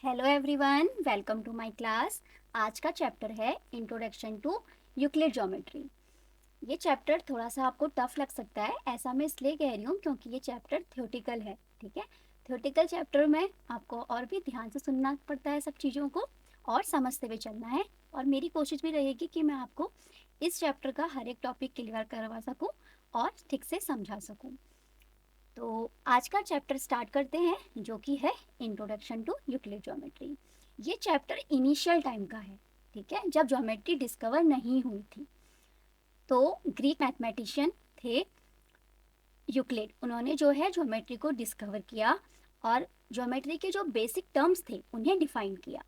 Hello everyone, welcome to my class. आज का chapter है इंट्रोडक्शन टू यूक्लिड ज्योमेट्री। ये चैप्टर थोड़ा सा आपको टफ लग सकता है, ऐसा मैं इसलिए कह रही हूँ क्योंकि ये चैप्टर थ्योरेटिकल है। ठीक है, थ्योरेटिकल चैप्टर में आपको और भी ध्यान से सुनना पड़ता है सब चीज़ों को और समझते हुए चलना है। और मेरी कोशिश भी रहेगी कि मैं आपको इस चैप्टर का हर एक टॉपिक क्लियर करवा सकूँ और ठीक से समझा सकूँ। तो आज का चैप्टर स्टार्ट करते हैं, जो कि है इंट्रोडक्शन टू यूक्लिड ज्योमेट्री। ये चैप्टर इनिशियल टाइम का है, ठीक है, जब ज्योमेट्री डिस्कवर नहीं हुई थी। तो ग्रीक मैथमेटिशियन थे यूक्लिड, उन्होंने जो है ज्योमेट्री को डिस्कवर किया और ज्योमेट्री के जो बेसिक टर्म्स थे उन्हें डिफाइन किया।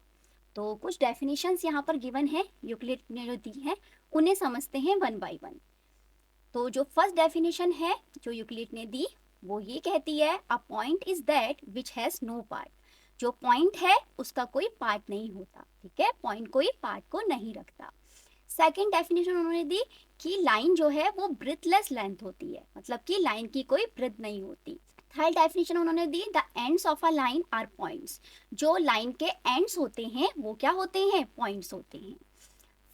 तो कुछ डेफिनेशंस यहाँ पर गिवन है, यूक्लिड ने जो दी है उन्हें समझते हैं वन बाय वन। तो जो फर्स्ट डेफिनेशन है जो यूक्लिड ने दी वो ये कहती है, a point is that which has no part. जो पॉइंट है उसका कोई पार्ट नहीं होता, ठीक है, पॉइंट कोई पार्ट को नहीं रखता। सेकंड डेफिनेशन उन्होंने दी कि लाइन जो है वो ब्रेथलेस लेंथ होती है, मतलब कि लाइन की कोई ब्रेथ नहीं होती। थर्ड डेफिनेशन उन्होंने दी, the ends of a line are points. जो लाइन के एंड्स होते हैं वो क्या होते हैं, पॉइंट्स होते हैं।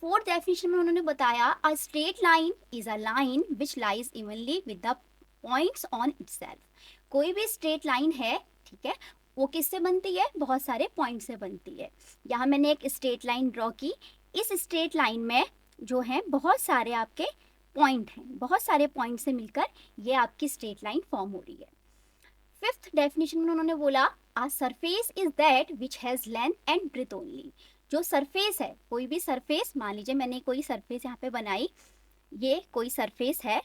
फोर्थ डेफिनेशन में उन्होंने बताया, अ straight line is a line which lies evenly with the points on itself. कोई भी स्ट्रेट लाइन है, ठीक है, वो किससे बनती है, बहुत सारे पॉइंट से बनती है। यहाँ मैंने एक स्ट्रेट लाइन ड्रॉ की, इस स्ट्रेट लाइन में जो है बहुत सारे आपके पॉइंट हैं, बहुत सारे पॉइंट से मिलकर ये आपकी स्ट्रेट लाइन फॉर्म हो रही है। फिफ्थ डेफिनेशन में उन्होंने बोला, a surface is that which has length and breadth only. जो सरफेस है, कोई भी सरफेस, मान लीजिए मैंने कोई सरफेस यहाँ पे बनाई, ये कोई सरफेस है,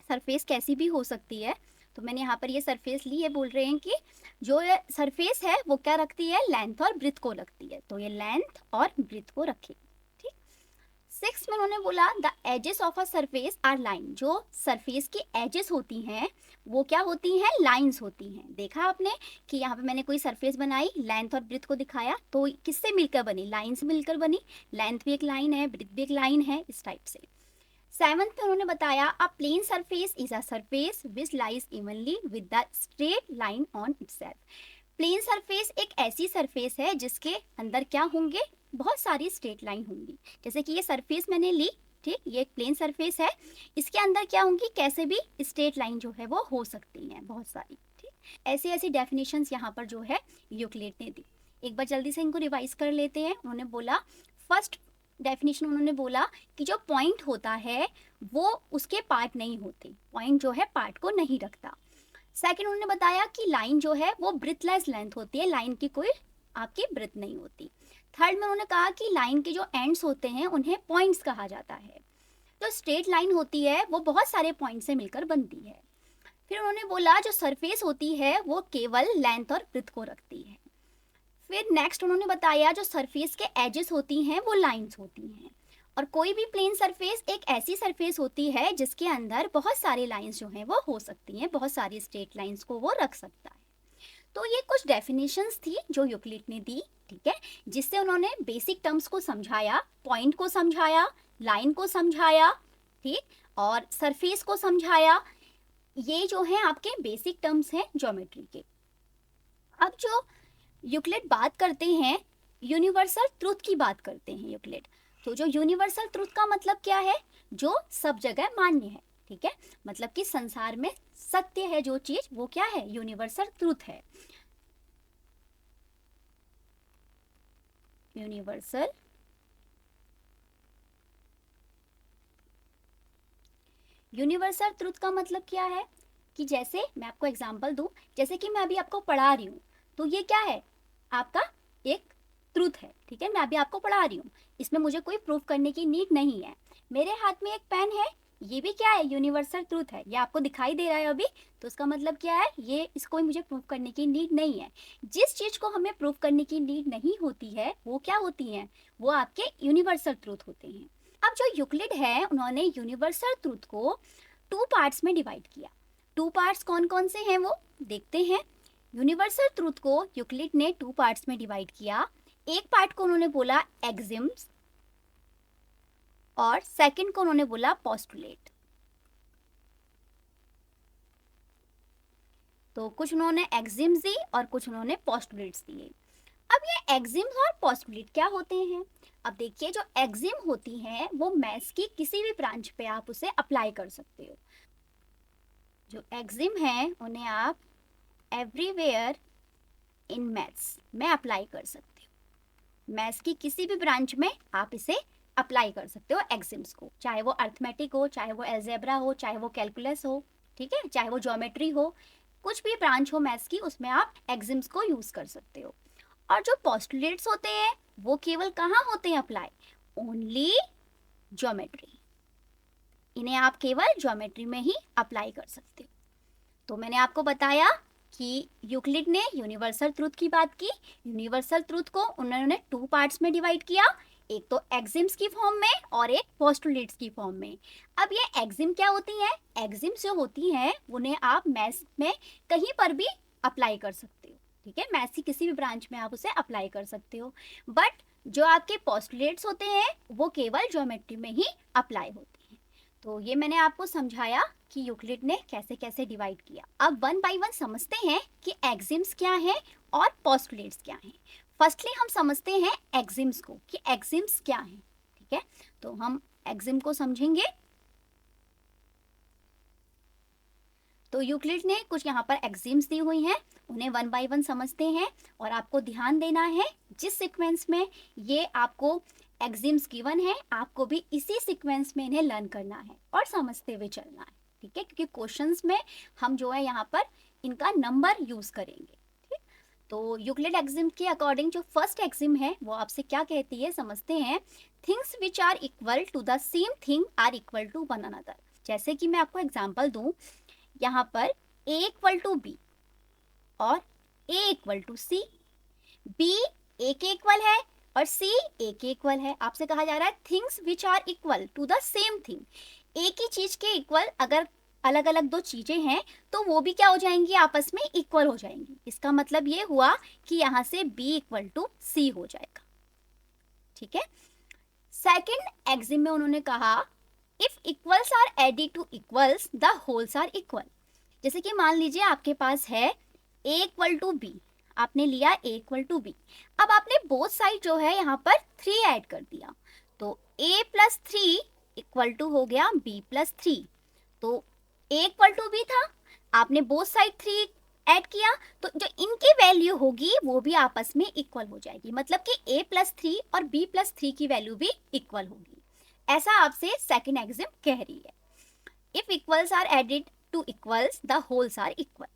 सरफेस कैसी भी हो सकती है, तो मैंने यहाँ पर ये सरफेस ली है, बोल रहे हैं कि जो ये सरफेस है वो क्या रखती है, लेंथ और ब्रेथ को रखती है, तो ये लेंथ और ब्रेथ को रखेगी। ठीक। सिक्स में उन्होंने बोला, the edges of a surface are line. जो सरफेस की एजेस होती हैं वो क्या होती हैं, लाइंस होती हैं। देखा आपने कि यहाँ पे मैंने कोई सरफेस बनाई, लेंथ और ब्रेथ को दिखाया, तो किससे मिलकर बनी, लाइन से मिलकर बनी। लेंथ भी एक लाइन है, ब्रेथ भी एक लाइन है, इस टाइप से। सेवंथ में उन्होंने बताया, a plane surface is a surface which lies evenly with the straight line on itself. Plane surface एक ऐसी सरफेस है जिसके अंदर क्या होंगे, बहुत सारी स्ट्रेट लाइन होंगी। जैसे कि ये सरफेस मैंने ली, ठीक, ये एक प्लेन सरफेस है, इसके अंदर क्या होंगी, कैसे भी स्ट्रेट लाइन जो है वो हो सकती हैं बहुत सारी। ठीक, ऐसी ऐसी डेफिनेशंस यहाँ पर जो है यूक्लिड ने दी। एक बार जल्दी से इनको रिवाइज कर लेते हैं। उन्होंने बोला, फर्स्ट डेफिनेशन उन्होंने बोला कि जो पॉइंट होता है वो उसके पार्ट नहीं होते, पॉइंट जो है पार्ट को नहीं रखता। सेकंड उन्होंने बताया कि लाइन जो है वो ब्रेथलेस लेंथ होती है, लाइन की कोई आपकी ब्रेथ नहीं होती। थर्ड में उन्होंने कहा कि लाइन के जो एंड्स होते हैं उन्हें पॉइंट्स कहा जाता है। जो स्ट्रेट लाइन होती है वो बहुत सारे पॉइंट से मिलकर बनती है। फिर उन्होंने बोला जो सरफेस होती है वो केवल लेंथ और ब्रेथ को रखती है। फिर नेक्स्ट उन्होंने बताया जो सरफेस के एजेस होती हैं वो लाइंस होती हैं। और कोई भी प्लेन सरफेस एक ऐसी सरफेस होती है जिसके अंदर बहुत सारी लाइंस जो हैं वो हो सकती हैं, बहुत सारी स्ट्रेट लाइंस को वो रख सकता है। तो ये कुछ डेफिनेशंस थी जो यूक्लिड ने दी, ठीक है, जिससे उन्होंने बेसिक टर्म्स को समझाया, पॉइंट को समझाया, लाइन को समझाया, ठीक, और सरफेस को समझाया। ये जो है आपके बेसिक टर्म्स हैं ज्योमेट्री के। अब जो यूक्लिड बात करते हैं, यूनिवर्सल ट्रूथ की बात करते हैं यूक्लिड। तो जो यूनिवर्सल ट्रूथ का मतलब क्या है, जो सब जगह मान्य है, ठीक है, मतलब कि संसार में सत्य है जो चीज, वो क्या है, यूनिवर्सल ट्रूथ है। यूनिवर्सल यूनिवर्सल ट्रूथ का मतलब क्या है कि जैसे मैं आपको एग्जांपल दूं, जैसे कि मैं अभी आपको पढ़ा रही हूँ, तो ये क्या है, आपका एक ट्रूथ है, ठीक है, मैं अभी आपको पढ़ा रही हूँ, इसमें मुझे कोई प्रूफ करने की नीड नहीं है। मेरे हाथ में एक पेन है, ये भी क्या है, यूनिवर्सल ट्रूथ है, ये आपको दिखाई दे रहा है अभी, तो इसका मतलब क्या है, ये इसको मुझे प्रूफ करने की नीड नहीं है। जिस चीज को हमें प्रूफ करने की नीड नहीं होती है वो क्या होती है, वो आपके यूनिवर्सल ट्रूथ होते हैं। अब जो यूक्लिड है उन्होंने यूनिवर्सल ट्रूथ को टू पार्ट्स में डिवाइड किया। टू पार्ट्स कौन कौन से हैं वो देखते हैं। यूनिवर्सल ट्रूथ को यूक्लिड ने टू पार्ट्स में डिवाइड किया। एक पार्ट को उन्होंने बोला एक्सिम्स और सेकंड को उन्होंने बोला पोस्टुलेट। तो कुछ उन्होंने एक्सिम्स दी और कुछ उन्होंने पोस्टुलेट्स दिए। अब ये एक्सिम्स और पोस्टुलेट क्या होते हैं? अब देखिए, जो एक्सिम होती हैं वो मैथ्स की किसी भी ब्रांच पे आप उसे अप्लाई कर सकते हो। जो एक्सिम है उन्हें आप एवरीवेयर इन मैथ्स में अप्लाई कर सकते हो। मैथ्स की किसी भी ब्रांच में आप इसे अप्लाई कर सकते हो एक्सिम्स को, चाहे वो अर्थमेटिक हो, चाहे वो एल्जेब्रा हो, चाहे वो कैलकुलस हो, ठीक है, चाहे वो ज्योमेट्री हो, कुछ भी ब्रांच हो मैथ्स की उसमें आप एक्सिम्स को यूज कर सकते हो। और जो पोस्टुलेट्स होते हैं वो केवल कहाँ होते हैं अप्लाई? Only geometry. इन्हें आप केवल ज्योमेट्री में ही अप्लाई कर सकते हो। तो मैंने आपको बताया कि यूक्लिड ने यूनिवर्सल ट्रूथ की बात की। यूनिवर्सल ट्रूथ को उन्होंने टू पार्ट्स में डिवाइड किया, एक तो एक्सिम्स की फॉर्म में और एक पोस्टुलेट्स की फॉर्म में। अब ये एक्सिम क्या होती हैं? एक्सिम्स जो होती हैं उन्हें आप मैथ्स में कहीं पर भी अप्लाई कर सकते हो, ठीक है, मैथ्स की किसी भी ब्रांच में आप उसे अप्लाई कर सकते हो। बट जो आपके पोस्टुलेट्स होते हैं वो केवल ज्योमेट्री में ही अप्लाई होते हैं। तो ये मैंने आपको समझाया कि यूक्लिड ने कैसे कैसे डिवाइड किया। अब वन बाय वन समझते हैं कि एक्सिम्स क्या है और पोस्टुलेट्स क्या हैं। फर्स्टली हम समझते हैं एक्सिम्स को कि एक्सिम्स क्या है, ठीक है। तो हम एक्सिम को समझेंगे। तो यूक्लिड ने कुछ यहाँ पर एक्सिम्स दी हुई हैं, उन्हें वन बाय वन समझते हैं। और आपको ध्यान देना है जिस सीक्वेंस में ये आपको एक्सिम्स गिवन है आपको भी इसी सीक्वेंस में इन्हें लर्न करना है और समझते हुए चलना है, ठीक है, क्योंकि क्वेश्चंस में हम जो है यहाँ पर इनका नंबर यूज करेंगे, ठीक। तो यूक्लिड एक्सिम के अकॉर्डिंग जो फर्स्ट एक्सिम है वो आपसे क्या कहती है समझते हैं। Things which are equal to the same thing are equal to one another. जैसे कि मैं आपको एग्जाम्पल दूं, यहाँ पर a इक्वल टू बी और a equal to C, b a के इक्वल है और c a के इक्वल है। आपसे कहा जा रहा है things which are equal to the same thing. एक ही चीज के इक्वल अगर अलग अलग दो चीजें हैं तो वो भी क्या हो जाएंगी? आपस में इक्वल हो जाएंगी। इसका मतलब ये हुआ कि यहाँ से b इक्वल टू सी हो जाएगा, ठीक है। सेकंड एक्सिम में उन्होंने कहा if equals are added to equals the wholes are equal. जैसे कि मान लीजिए आपके पास है a इक्वल टू बी, आपने लिया a इक्वल टू बी। अब आपने बोथ साइड जो है यहाँ पर 3 ऐड कर दिया, तो a प्लस 3 इक्वल टू हो गया b प्लस 3। तो a इक्वल टू b था, आपने बोथ साइड 3 ऐड किया, तो जो इनकी वैल्यू होगी वो भी आपस में इक्वल हो जाएगी। मतलब कि a प्लस 3 और b प्लस 3 की वैल्यू भी इक्वल होगी। ऐसा आपसे सेकेंड एक्सिम कह रही है। If equals are added to equals the wholes are equal.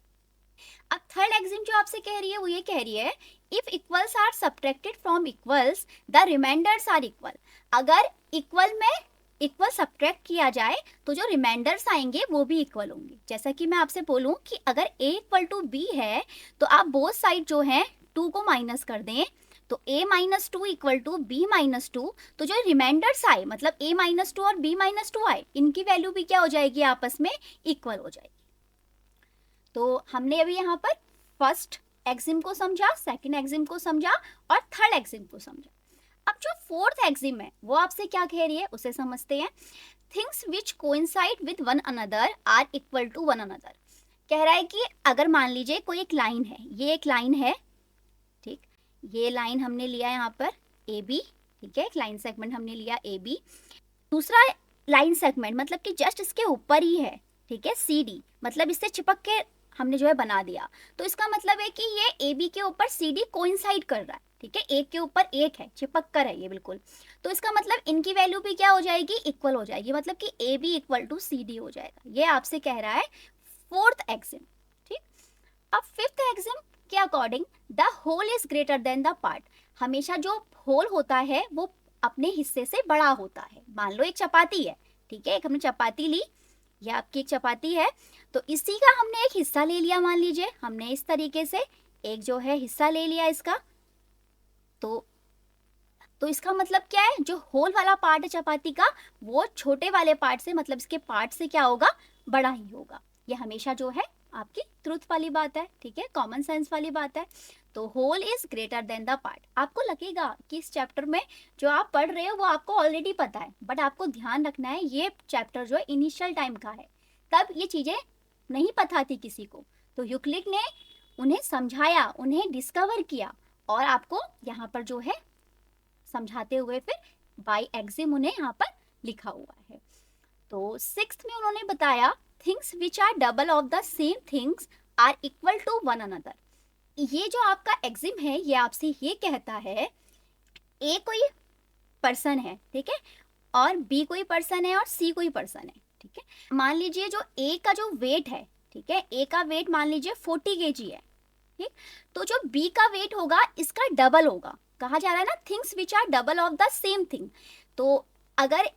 अब थर्ड एक्सिम जो आपसे कह रही है वो ये कह रही है if equals are subtracted from equals the remainders are equal. अगर इक्वल में इक्वल सब्ट्रैक्ट किया जाए तो जो रिमाइंडर्स आएंगे वो भी इक्वल होंगे। जैसा कि मैं आपसे बोलूं कि अगर a इक्वल टू बी है तो आप बोथ साइड जो है 2 को माइनस कर दें, तो a minus two equal to B minus two. तो जो रिमाइंडर्स आए मतलब a माइनस टू और b माइनस टू आए, इनकी वैल्यू भी क्या हो जाएगी? आपस में इक्वल हो जाएगी। तो हमने अभी यहाँ पर फर्स्ट एक्सिम को समझा, सेकंड एक्सिम को समझा और थर्ड एक्सिम को समझा। अब जो फोर्थ एक्सिम है वो आपसे क्या कह रही है उसे समझते हैं। Things which coincide with one another are equal to one another. कह रहा है कि अगर मान लीजिए कोई एक लाइन है, ये एक लाइन है, ठीक, ये लाइन हमने लिया यहाँ पर ए बी, ठीक है, एक लाइन सेगमेंट हमने लिया ए बी। दूसरा लाइन सेगमेंट मतलब कि जस्ट इसके ऊपर ही है, ठीक है, सी डी, मतलब इससे चिपक के हमने जो है बना दिया। तो इसका मतलब है कि ये ए बी के ऊपर सी डी कोइंसाइड कर रहा है, ठीक है, एक के ऊपर एक है, चिपक कर है ये बिल्कुल। तो इसका मतलब इनकी वैल्यू भी क्या हो जाएगी? इक्वल हो जाएगी। मतलब कि A B equal to C D हो जाएगा। ये आपसे कह रहा है फोर्थ एक्सिम, ठीक। अब फिफ्थ एक्सिम के according the whole is greater than the part. हमेशा जो होल होता है वो अपने हिस्से से बड़ा होता है। मान लो एक चपाती है, ठीक है, एक हमने चपाती ली, ये आपकी एक चपाती है, तो इसी का हमने एक हिस्सा ले लिया। मान लीजिए हमने इस तरीके से एक जो है हिस्सा ले लिया इसका, तो इसका मतलब क्या है? जो होल वाला पार्ट है चपाती का वो छोटे वाले पार्ट से मतलब इसके पार्ट से क्या होगा? बड़ा ही होगा। ये हमेशा जो है आपकी ट्रुथ वाली बात है, ठीक है, कॉमन सेंस वाली बात है। तो whole is greater than the part. आपको लगेगा कि इस चैप्टर में जो आप पढ़ रहे हो वो आपको ऑलरेडी पता है, बट आपको ध्यान रखना है ये चैप्टर जो है इनिशियल टाइम का है, तब ये चीजें नहीं पता थी किसी को। तो यूक्लिड ने उन्हें समझाया, उन्हें डिस्कवर किया और आपको यहाँ पर जो है समझाते हुए फिर बाय एक्सिम उन्हें यहाँ पर लिखा हुआ है। तो सिक्स्थ में उन्होंने बताया things which are double of the same things are equal to one another. ये जो आपका एक्सिम है ये आपसे ये कहता है ए कोई पर्सन है, ठीक है, और बी कोई पर्सन है और सी कोई पर्सन है, ठीक है। मान लीजिए जो ए का जो वेट है, ठीक है, ए का वेट मान लीजिए 40 kg है, ठीक, तो जो बी का वेट होगा इसका डबल होगा। कहा जा रहा है ना things which are double of the same thing, तो अगर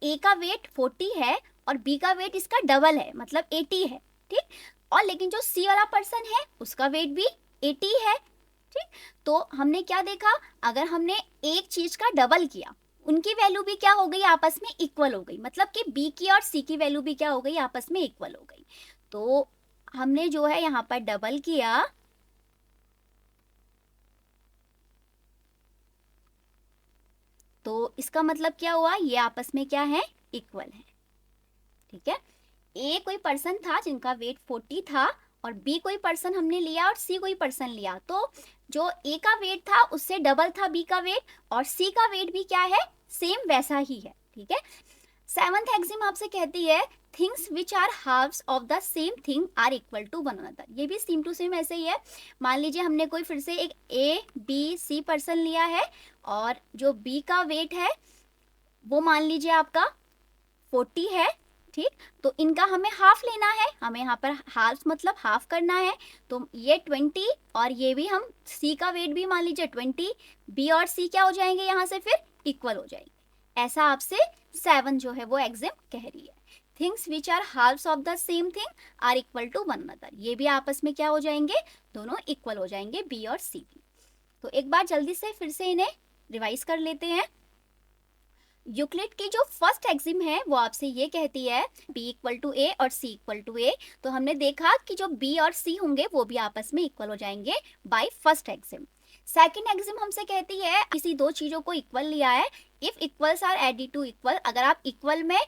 ए का वेट 40 है और बी का वेट इसका डबल है मतलब 80 है, ठीक, और लेकिन जो सी वाला पर्सन है उसका वेट भी 80 है, ठीक। तो हमने क्या देखा, अगर हमने एक चीज का डबल किया उनकी वैल्यू भी क्या हो गई, आपस में इक्वल हो गई, मतलब कि बी की और सी की वैल्यू भी क्या हो गई, आपस में इक्वल हो गई। तो हमने जो है यहाँ पर डबल किया, तो इसका मतलब क्या हुआ, ये आपस में क्या है, इक्वल है, ठीक है। ए कोई पर्सन था जिनका वेट 40 था और बी कोई पर्सन हमने लिया और सी कोई पर्सन लिया, तो जो ए का वेट था उससे डबल था बी का वेट और सी का वेट भी क्या है, सेम वैसा ही है, ठीक है। सेवंथ एक्सिम आपसे कहती है things which are halves of the same thing are equal to one another. ये भी सेम टू सेम ऐसे ही है। मान लीजिए हमने कोई फिर से एक ए बी सी पर्सन लिया है और जो बी का वेट है वो मान लीजिए आपका 40 है, ठीक, तो इनका हमें हाफ लेना है, हमें यहाँ पर हाफ मतलब हाफ करना है, तो ये 20 और ये भी हम सी का वेट भी मान लीजिए 20, बी और सी क्या हो जाएंगे यहाँ से फिर इक्वल हो जाएंगे। ऐसा आपसे 7 जो है वो एग्जाम कह रही है, things which are halves of the same thing are equal to one another. ये भी आपस में क्या हो जाएंगे, दोनों इक्वल हो जाएंगे, बी और सी भी। तो एक बार जल्दी से फिर से इन्हें रिवाइज कर लेते हैं। यूक्लिड की जो फर्स्ट एक्सिम है वो आपसे ये कहती है b इक्वल टू ए और c इक्वल टू ए, तो हमने देखा कि जो b और c होंगे वो भी आपस में इक्वल हो जाएंगे bye first Exim. Second Exim हमसे कहती है किसी दो चीजों को इक्वल लिया है, if equals are added to equal, अगर आप इक्वल में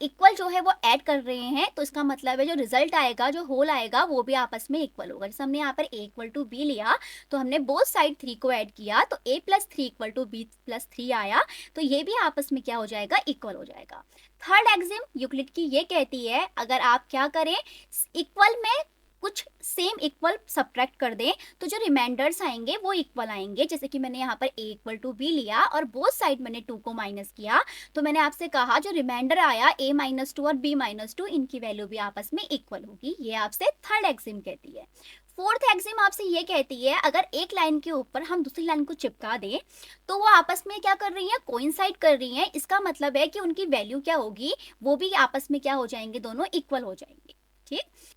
इक्वल जो है वो ऐड कर रहे हैं तो इसका मतलब है जो रिजल्ट आएगा, जो होल आएगा वो भी आपस में इक्वल होगा। जैसे हमने यहाँ पर a इक्वल टू बी लिया तो हमने बोथ साइड 3 को ऐड किया तो a plus 3 equal to B plus 3 आया, तो ये भी आपस में क्या हो जाएगा, इक्वल हो जाएगा। थर्ड एक्सिम यूक्लिड की ये कहती है अगर आप क्या करें, इक्वल में कुछ सेम इक्वल सब्ट्रैक्ट कर दें तो जो रिमाइंडर्स आएंगे वो इक्वल आएंगे। जैसे कि मैंने यहाँ पर a इक्वल टू बी लिया और बोथ साइड मैंने 2 को माइनस किया, तो मैंने आपसे कहा जो रिमाइंडर आया a माइनस 2 और b माइनस 2 इनकी वैल्यू भी आपस में इक्वल होगी। ये आपसे थर्ड एक्सिम कहती है। फोर्थ एक्सिम आपसे ये कहती है अगर एक लाइन के ऊपर हम दूसरी लाइन को चिपका दें तो वो आपस में क्या कर रही है, कोइंसाइड कर रही है। इसका मतलब है कि उनकी वैल्यू क्या होगी, वो भी आपस में क्या हो जाएंगे, दोनों इक्वल हो जाएंगे, ठीक।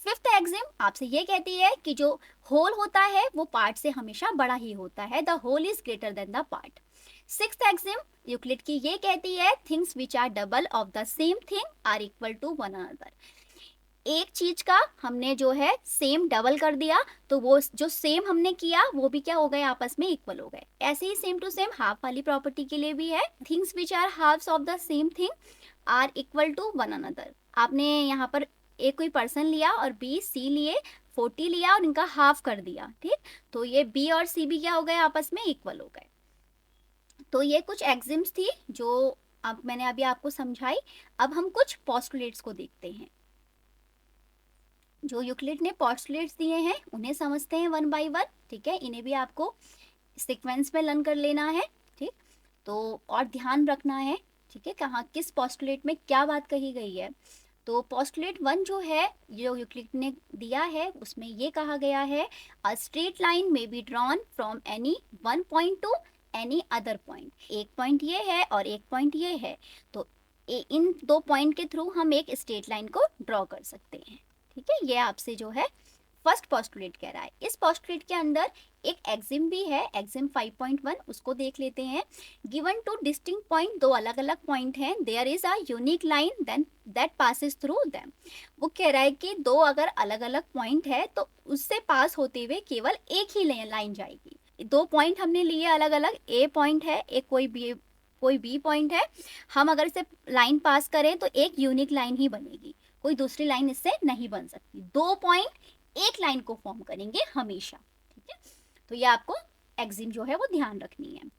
फिफ्थ एक्सिम आपसे ये कहती है कि जो होल होता है वो पार्ट से हमेशा बड़ा ही होता है, the whole is greater than the part. Sixth axiom Euclid की ये कहती है things which are double of the same thing are equal to one another. एक चीज का हमने जो है सेम डबल कर दिया तो वो जो सेम हमने किया वो भी क्या हो गए, आपस में इक्वल हो गए। ऐसे ही सेम टू सेम हाफ वाली प्रॉपर्टी के लिए भी है, things which are halves of the same thing are equal to one another. आपने यहाँ पर एक कोई पर्सन लिया और बी सी लिए, 40 लिया और इनका हाफ कर दिया, ठीक, तो ये बी और सी भी क्या हो गए, आपस में इक्वल हो गए। तो ये कुछ एक्सिम्स थी जो अब मैंने अभी आपको समझाई। अब हम कुछ पोस्टुलेट्स को देखते हैं। जो यूक्लिड ने पोस्टुलेट्स दिए हैं उन्हें समझते हैं वन बाय वन, ठीक है। इन्हें भी आपको सीक्वेंस में लर्न कर लेना है, ठीक, तो और ध्यान रखना है, ठीक है, कहाँ किस पोस्टुलेट में क्या बात कही गई है। तो पोस्टुलेट 1 जो है जो यूक्लिड ने दिया है उसमें ये कहा गया है अ straight line may be drawn from any one point two any other point. एक पॉइंट ये है और एक पॉइंट ये है, तो इन दो पॉइंट के थ्रू हम एक स्ट्रेट लाइन को ड्रॉ कर सकते हैं, ठीक है। ये आपसे जो है फर्स्ट पोस्टुलेट कह रहा है। इस पोस्टुलेट के अंदर एक एक्सिम भी है, एक्सिम 5.1, उसको देख लेते हैं। गिवन टू डिस्टिंक्ट पॉइंट, दो अलग अलग पॉइंट हैं, there is a unique line then that passes through them. वो कह रहा है कि दो अगर अलग अलग पॉइंट है तो उससे पास होते हुए केवल एक ही लाइन जाएगी। दो पॉइंट हमने लिए अलग अलग, ए पॉइंट है, एक कोई बी पॉइंट है, हम अगर इसे लाइन पास करें तो एक यूनिक लाइन ही बनेगी, कोई दूसरी लाइन इससे नहीं बन सकती। दो पॉइंट एक लाइन को फॉर्म करेंगे हमेशा, ठीक है। तो ये आपको एक्सिम जो है वो ध्यान रखनी है।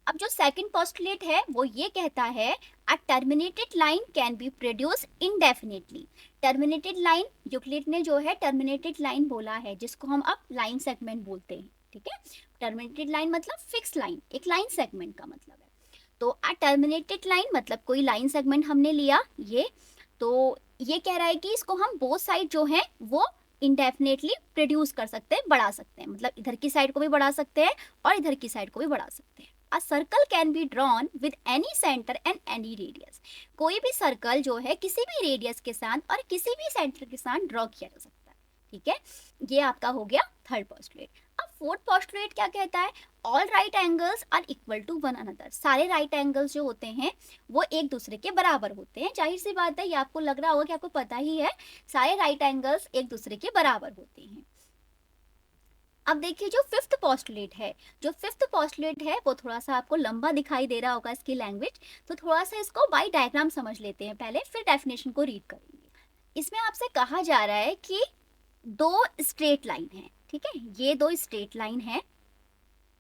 अब जो सेकंड पोस्टुलेट है वो ये कहता है a terminated line can be produce indefinitely. Terminated line, Euclid ने जो है टर्मिनेटेड लाइन बोला है जिसको हम अब लाइन सेगमेंट बोलते हैं, ठीक है। टर्मिनेटेड लाइन मतलब फिक्स लाइन, एक लाइन सेगमेंट का मतलब है। तो अ टर्मिनेटेड लाइन मतलब कोई लाइन सेगमेंट हमने लिया ये, तो ये कह रहा है कि इसको हम बोथ साइड जो है वो इंडेफिनेटली प्रोड्यूस कर सकते हैं, बढ़ा सकते हैं, मतलब इधर की साइड को भी बढ़ा सकते हैं और इधर की साइड को भी बढ़ा सकते हैं। A circle can be drawn with any centre and any radius. कोई भी सर्कल जो है किसी भी रेडियस के साथ और किसी भी सेंटर के साथ ड्रॉ किया जा सकता है, ठीक है। ये आपका हो गया थर्ड पोस्टुलेट। अब फोर्थ पोस्टुलेट क्या कहता है, all right angles are equal to one another. सारे राइट एंगल्स जो होते हैं वो एक दूसरे के बराबर होते हैं। जाहिर सी बात है, ये आपको लग रहा होगा कि आपको पता ही है, सारे राइट एंगल्स एक दूसरे के बराबर होते हैं। अब देखिए जो फिफ्थ पोस्टुलेट है, जो फिफ्थ पोस्टुलेट है वो थोड़ा सा आपको लंबा दिखाई दे रहा होगा इसकी लैंग्वेज, तो थोड़ा सा इसको बाय डायग्राम समझ लेते हैं पहले, फिर डेफिनेशन को रीड करेंगे। इसमें आपसे कहा जा रहा है कि दो स्ट्रेट लाइन है, ठीक है, ये दो स्ट्रेट लाइन है।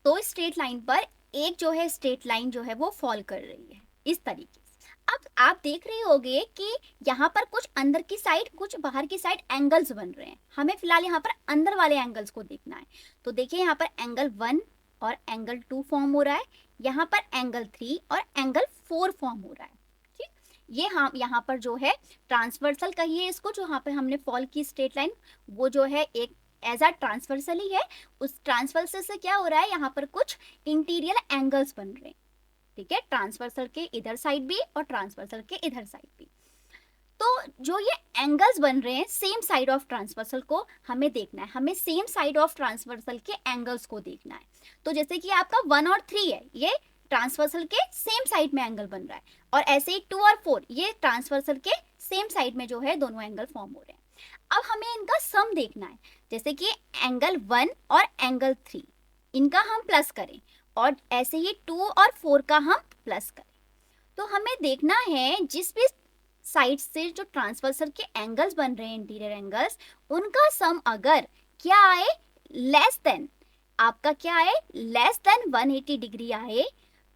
तो स्ट्रेट लाइन पर एक जो है स्ट्रेट लाइन जो है वो फॉल कर रही है इस तरीके से। अब आप देख रहे होगे कि यहाँ पर कुछ अंदर की साइड कुछ बाहर की साइड एंगल्स बन रहे हैं। हमें फिलहाल यहाँ पर अंदर वाले एंगल्स को देखना है। तो देखिए यहाँ पर एंगल 1 और एंगल 2 फॉर्म हो रहा है, यहाँ पर एंगल 3 और एंगल 4 फॉर्म हो रहा है, ठीक। ये हाँ यहाँ पर जो है ट्रांसवर्सल कहिए इसको, जो यहाँ पर हमने फॉल की स्ट्रेट लाइन वो जो है एक एज अ ट्रांसवर्सल ही है। उस ट्रांसवर्सल से क्या हो रहा है, यहाँ पर कुछ इंटीरियर एंगल्स बन रहे हैं, ठीक है, ट्रांसवर्सल के इधर साइड भी और ट्रांसवर्सल के इधर साइड भी। तो जो ये एंगल्स बन रहे हैं सेम साइड ऑफ ट्रांसवर्सल को हमें देखना है, हमें सेम साइड ऑफ ट्रांसवर्सल के एंगल्स को देखना है। तो जैसे कि आपका 1 और 3 है, ये ट्रांसवर्सल के सेम साइड में एंगल बन रहा है, और ऐसे ही 2 और 4 ये ट्रांसवर्सल के सेम साइड में जो है दोनों एंगल फॉर्म हो रहे हैं। अब हमें इनका सम देखना है, जैसे कि एंगल 1 और एंगल 3 इनका हम प्लस करें और ऐसे ही 2 और 4 का हम प्लस करें। तो हमें देखना है जिस भी साइड से जो ट्रांसवर्सल के एंगल्स बन रहे हैं इंटीरियर एंगल्स, उनका सम अगर क्या आए लेस देन, आपका क्या आए लेस देन 180 डिग्री आए,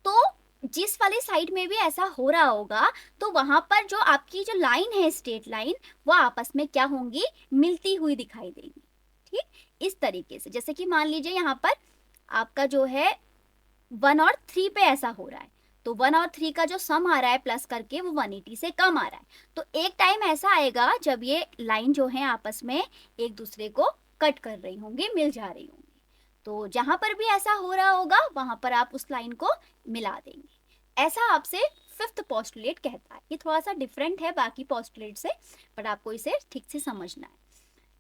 तो जिस वाली साइड में भी ऐसा हो रहा होगा तो वहां पर जो आपकी जो लाइन है स्ट्रेट लाइन वो आपस में क्या होंगी, मिलती हुई दिखाई देंगी, ठीक। इस तरीके से जैसे कि मान लीजिए यहाँ पर आपका जो है 1 और 3 पे ऐसा हो रहा है, तो 1 और 3 का जो सम आ रहा है प्लस करके वो 180 से कम आ रहा है। तो एक टाइम ऐसा आएगा जब ये लाइन जो है आपस में एक दूसरे को कट कर रही होंगी, मिल जा रही होंगी। तो जहां पर भी ऐसा हो रहा होगा वहां पर आप उस लाइन को मिला देंगे। ऐसा आपसे फिफ्थ पोस्टुलेट कहता है। ये थोड़ा सा डिफरेंट है बाकी पोस्टुलेट से, बट आपको इसे ठीक से समझना है।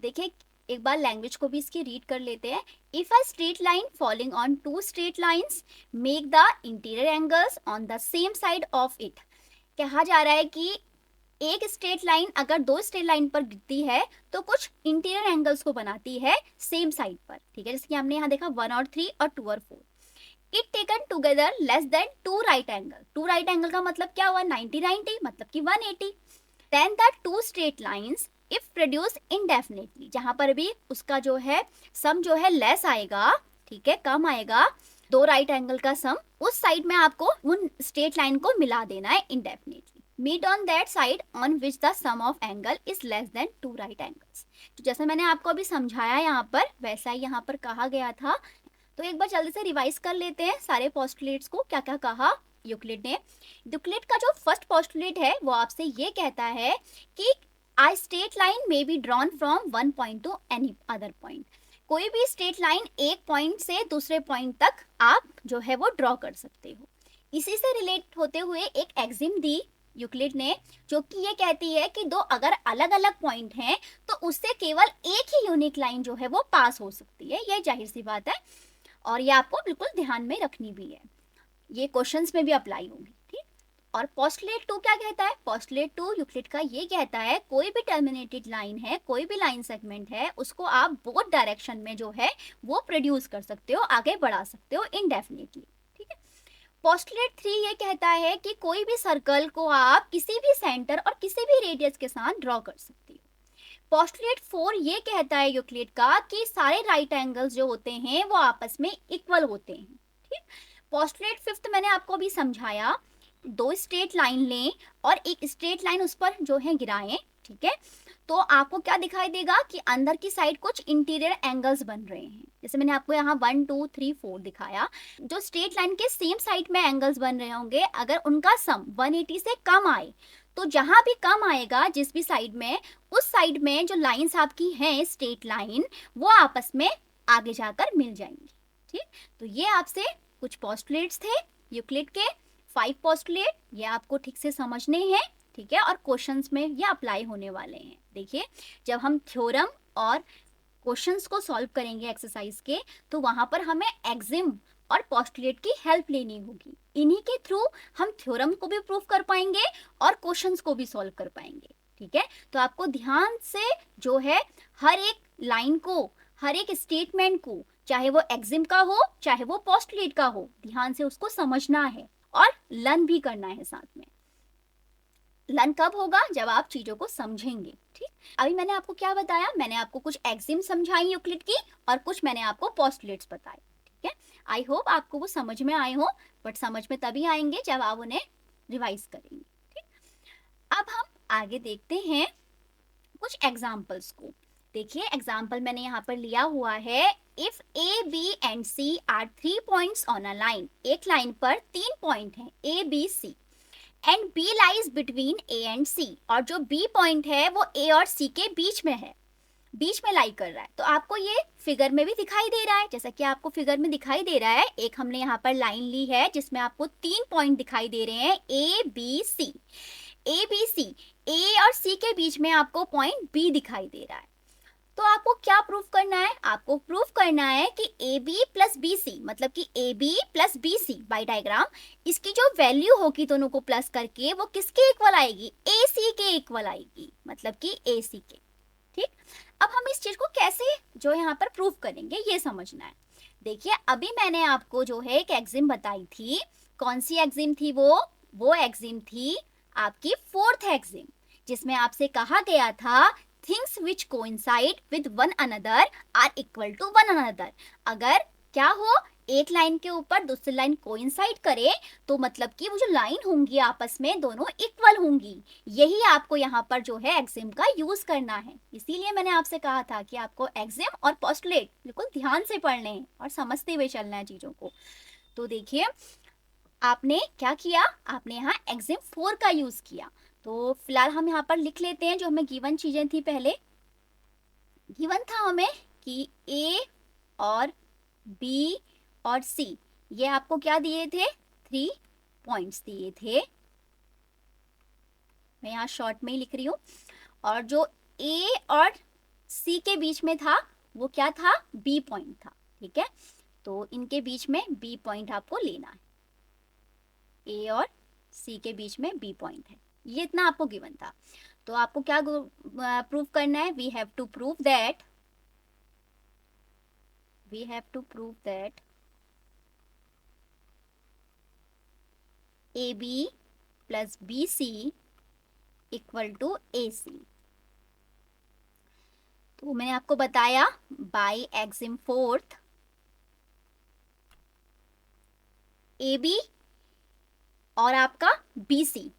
देखिए एक बार लैंग्वेज को भी इसकी रीड कर लेते हैं। If a straight line following on two straight lines make the interior angles on the same side of it. कहा जा रहा है कि एक स्ट्रेट लाइन अगर दो स्ट्रेट लाइन पर गिरती है तो कुछ इंटीरियर एंगल्स को बनाती है सेम साइड पर, ठीक है। जैसे कि हमने यहाँ देखा 1 और 3 और 2 और 4। It taken together less than 2 right angle. 2 right angle का मतलब क्या हुआ, 90 मतलब कि 180। Then the 2 straight lines if produce indefinitely, जहां पर भी उसका जो है सम जो है लेस आएगा, ठीक है, कम आएगा, 2 राइट एंगल का सम, उस साइड में आपको उन स्ट्रेट लाइन को मिला देना है indefinitely. Meet on that side on which the sum of angle is less than 2 right angles. तो जैसा मैंने आपको अभी समझाया यहाँ पर वैसा ही यहाँ पर कहा गया था। तो एक बार जल्दी से रिवाइज कर लेते हैं सारे पोस्टुलेट्स को, क्या क्या कहा यूक्लिड ने। यूक्लिड का जो फर्स्ट पोस्टुलेट है वो आपसे ये कहता है कि A straight line may be drawn from one point to any other point। कोई भी स्ट्रेट लाइन एक पॉइंट से दूसरे पॉइंट तक आप जो है वो ड्रॉ कर सकते हो। इसी से रिलेट होते हुए एक एक्सिम दी यूक्लिड ने, जो कि ये कहती है कि दो अगर अलग अलग पॉइंट हैं तो उससे केवल एक ही यूनिक लाइन जो है वो पास हो सकती है। ये जाहिर सी बात है और ये आपको बिल्कुल ध्यान में रखनी भी है, ये क्वेश्चंस में भी अप्लाई होगी, ठीक। और पोस्टुलेट 2 क्या कहता है, पोस्टुलेट 2 यूक्लिड का ये कहता है कोई भी टर्मिनेटेड लाइन है, कोई भी लाइन सेगमेंट है, उसको आप बोथ डायरेक्शन में जो है वो प्रोड्यूस कर सकते हो, आगे बढ़ा सकते हो इनडेफिनेटली, ठीक है। पोस्टुलेट 3 ये कहता है कि कोई भी सर्कल को आप किसी भी सेंटर और किसी भी रेडियस के साथ ड्रॉ कर सकते हो। पोस्टुलेट 4 ये कहता है यूक्लिड का कि सारे राइट एंगल्स जो होते हैं वो आपस में इक्वल होते हैं। ठीक, पोस्टुलेट 5 मैंने आपको अभी समझाया, दो स्ट्रेट लाइन लें और एक स्ट्रेट लाइन उस पर जो है गिराएं। ठीक है, तो आपको क्या दिखाई देगा कि अंदर की साइड कुछ इंटीरियर एंगल्स बन रहे हैं। जैसे मैंने आपको यहाँ 1 2 3 4 दिखाया, जो स्ट्रेट लाइन के सेम साइड में एंगल्स बन रहे होंगे, अगर उनका सम 180 से कम आए तो जहां भी कम आएगा जिस भी साइड में, उस साइड में जो लाइंस आपकी हैं स्ट्रेट लाइन, वो आपस में आगे जाकर मिल जाएंगी। ठीक, तो ये आपसे कुछ पोस्टुलेट्स थे यूक्लिड के, 5 पोस्टुलेट, ये आपको ठीक से समझने हैं। ठीक है, और क्वेश्चंस में ये अप्लाई होने वाले हैं। देखिए, जब हम थ्योरम और क्वेश्चंस को सॉल्व करेंगे एक्सरसाइज के, तो वहां पर हमें एक्सिम और पोस्टुलेट की हेल्प लेनी होगी। इन्हीं के थ्रू हम थ्योरम को भी प्रूव कर पाएंगे और क्वेश्चंस को भी सॉल्व कर पाएंगे। ठीक है, तो आपको ध्यान से जो है हर एक लाइन को, हर एक स्टेटमेंट को, चाहे वो एक्सिम का हो चाहे वो पोस्टुलेट का हो, ध्यान से उसको समझना है और लर्न भी करना है साथ में। लर्न कब होगा? जब आप चीजों को समझेंगे। ठीक, अभी मैंने आपको क्या बताया? मैंने आपको कुछ एक्सिम समझाई यूक्लिड की और कुछ मैंने आपको पोस्टुलेट्स बताए। ठीक है, आई होप आपको वो समझ में आए हो, बट समझ में तभी आएंगे जब आप उन्हें रिवाइज करेंगे। ठीक, अब हम आगे देखते हैं कुछ एग्जाम्पल्स को। देखिए, एग्जाम्पल मैंने यहाँ पर लिया हुआ है, if A B and C are 3 points on a line, एक लाइन पर 3 पॉइंट हैं A B C, and B lies between A and C, और जो बी पॉइंट है वो ए और सी के बीच में है, बीच में लाई कर रहा है। तो आपको ये फिगर में भी दिखाई दे रहा है, जैसा कि आपको फिगर में दिखाई दे रहा है। एक हमने यहाँ पर लाइन ली है जिसमें आपको 3 पॉइंट दिखाई दे रहे हैं A B C, A B सी, ए और सी के बीच में आपको पॉइंट बी दिखाई दे रहा है। तो आपको क्या प्रूफ करना है? आपको प्रूफ करना है कि A B plus B C, मतलब कि A B plus B C by diagram, इसकी जो वैल्यू होगी दोनों को प्लस करके वो किसके इक्वल आएगी? ए सी के इक्वल आएगी, मतलब कि ए सी के। ठीक, अब हम इस चीज को कैसे जो यहाँ पर प्रूफ करेंगे ये समझना है। देखिए, अभी मैंने आपको जो है एक एक्सिम बताई थी। कौन सी एक्सिम थी वो एक्सिम थी आपकी 4th एक्सिम, जिसमें आपसे कहा गया था things which coincide with one another are equal to one another। अगर क्या हो, एक लाइन के ऊपर दूसरी लाइन कोइंसाइड करे तो मतलब कि वो जो लाइन होंगी आपस में दोनों इक्वल होंगी। यही आपको यहाँ पर जो है एक्सिम का यूज करना है। इसीलिए मैंने आपसे कहा था कि आपको एक्सिम और पोस्टुलेट बिल्कुल ध्यान से पढ़ने हैं और समझते हुए चलना है चीजों को। तो देखिए, आपने क्या किया, आपने यहाँ एक्सिम 4 का यूज किया। तो फिलहाल हम यहाँ पर लिख लेते हैं जो हमें गिवन चीजें थी। पहले गिवन था हमें कि ए और बी और सी, ये आपको क्या दिए थे? 3 पॉइंट्स दिए थे। मैं यहाँ शॉर्ट में ही लिख रही हूँ। और जो ए और सी के बीच में था वो क्या था? बी पॉइंट था। ठीक है, तो इनके बीच में बी पॉइंट आपको लेना है। ए और सी के बीच में बी पॉइंट है, ये इतना आपको गिवन था। तो आपको क्या प्रूव करना है? We have to prove that A B plus B C equal to A C. तो मैंने आपको बताया बाय एक्सिम 4th, ए बी और आपका बी सी,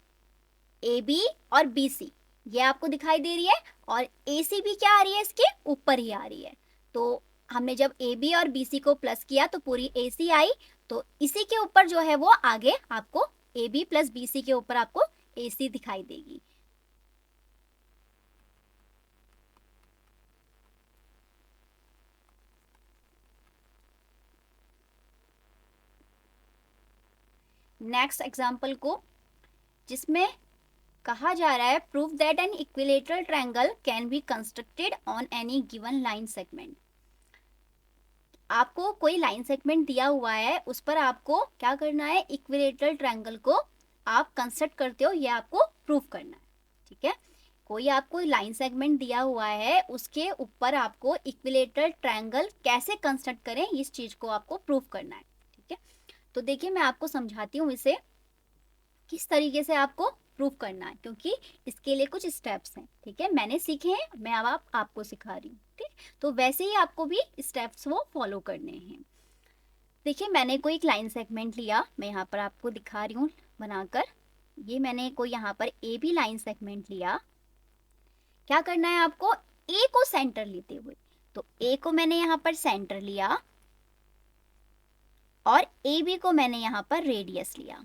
ए बी और बी सी ये आपको दिखाई दे रही है, और ए सी भी क्या आ रही है? इसके ऊपर ही आ रही है। तो हमने जब ए बी और बी सी को प्लस किया तो पूरी ए सी आई, तो इसी के ऊपर जो है वो आगे आपको A B plus B C के ऊपर आपको ए सी दिखाई देगी। नेक्स्ट एग्जाम्पल को, जिसमें कहा जा रहा है prove that an equilateral triangle can be constructed on any given line segment. आपको कोई लाइन सेगमेंट दिया हुआ है, उस पर आपको क्या करना है? इक्विलेटरल ट्रायंगल को आप कंस्ट्रक्ट करते हो, ये आपको प्रूव करना है। ठीक है, कोई आपको लाइन सेगमेंट दिया हुआ है, उसके ऊपर आपको इक्विलेटरल ट्रायंगल कैसे कंस्ट्रक्ट करें, इस चीज को आपको प्रूव करना है। ठीक है, तो देखिए मैं आपको समझाती हूँ इसे किस तरीके से आपको प्रूव करना है, क्योंकि इसके लिए कुछ स्टेप्स हैं, ठीक है, मैंने सीखे हैं, मैं अब आपको सिखा रही हूँ, ठीक। तो वैसे ही आपको भी स्टेप्स वो फॉलो करने हैं। देखिए, मैंने कोई एक लाइन सेगमेंट लिया, मैं यहाँ पर आपको दिखा रही हूँ बनाकर। ये मैंने कोई यहाँ पर ए बी लाइन सेगमेंट लिया। क्या करना है आपको, ए को सेंटर लेते हुए, तो ए को मैंने यहाँ पर सेंटर लिया और ए बी को मैंने यहाँ पर रेडियस लिया।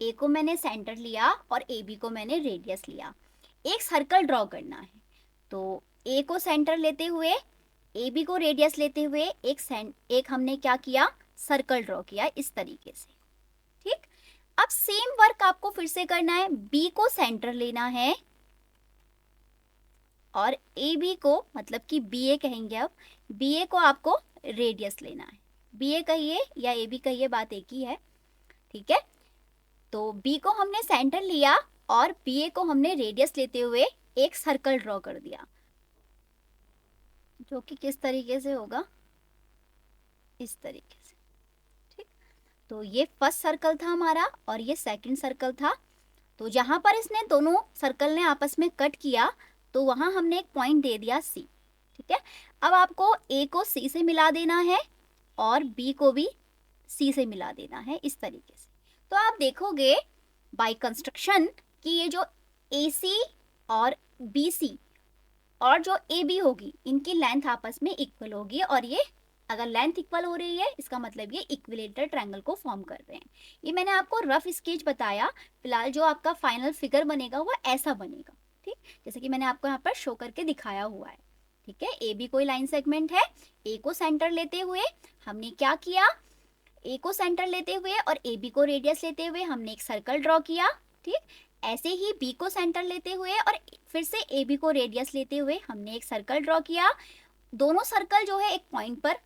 ए को मैंने सेंटर लिया और ए बी को मैंने रेडियस लिया। एक सर्कल ड्रॉ करना है, तो ए को सेंटर लेते हुए, ए बी को रेडियस लेते हुए एक हमने क्या किया, सर्कल ड्रॉ किया इस तरीके से, ठीक। अब सेम वर्क आपको फिर से करना है, बी को सेंटर लेना है और ए बी को, मतलब कि बी ए कहेंगे, अब बी ए को आपको रेडियस लेना है। बी ए कहिए या ए बी कहिए, बात एक ही है, ठीक है। तो बी को हमने सेंटर लिया और बी ए को हमने रेडियस लेते हुए एक सर्कल ड्रॉ कर दिया, जो कि किस तरीके से होगा, इस तरीके से, ठीक। तो ये फर्स्ट सर्कल था हमारा और ये सेकंड सर्कल था। तो जहां पर इसने दोनों सर्कल ने आपस में कट किया, तो वहां हमने एक पॉइंट दे दिया सी, ठीक है। अब आपको ए को सी से मिला देना है और बी को भी सी से मिला देना है इस तरीके से। तो आप देखोगे बाय कंस्ट्रक्शन कि ये जो ए सी और बी सी और जो ए बी होगी, इनकी लेंथ आपस में इक्वल होगी, और ये अगर लेंथ इक्वल हो रही है, इसका मतलब ये इक्विलेटरल ट्रायंगल को फॉर्म कर रहे हैं। ये मैंने आपको रफ स्केच बताया, फिलहाल जो आपका फाइनल फिगर बनेगा वो ऐसा बनेगा, ठीक। जैसे कि मैंने आपको यहाँ पर शो करके दिखाया हुआ है, ठीक है। ए बी कोई लाइन सेगमेंट है, ए को सेंटर लेते हुए हमने क्या किया, ए को सेंटर लेते हुए और ए बी को रेडियस लेते हुए हमने एक सर्कल ड्रॉ किया, ठीक। ऐसे ही बी को सेंटर लेते हुए और फिर से ए बी को रेडियस लेते हुए हमने एक सर्कल ड्रॉ किया। दोनों सर्कल जो है एक पॉइंट पर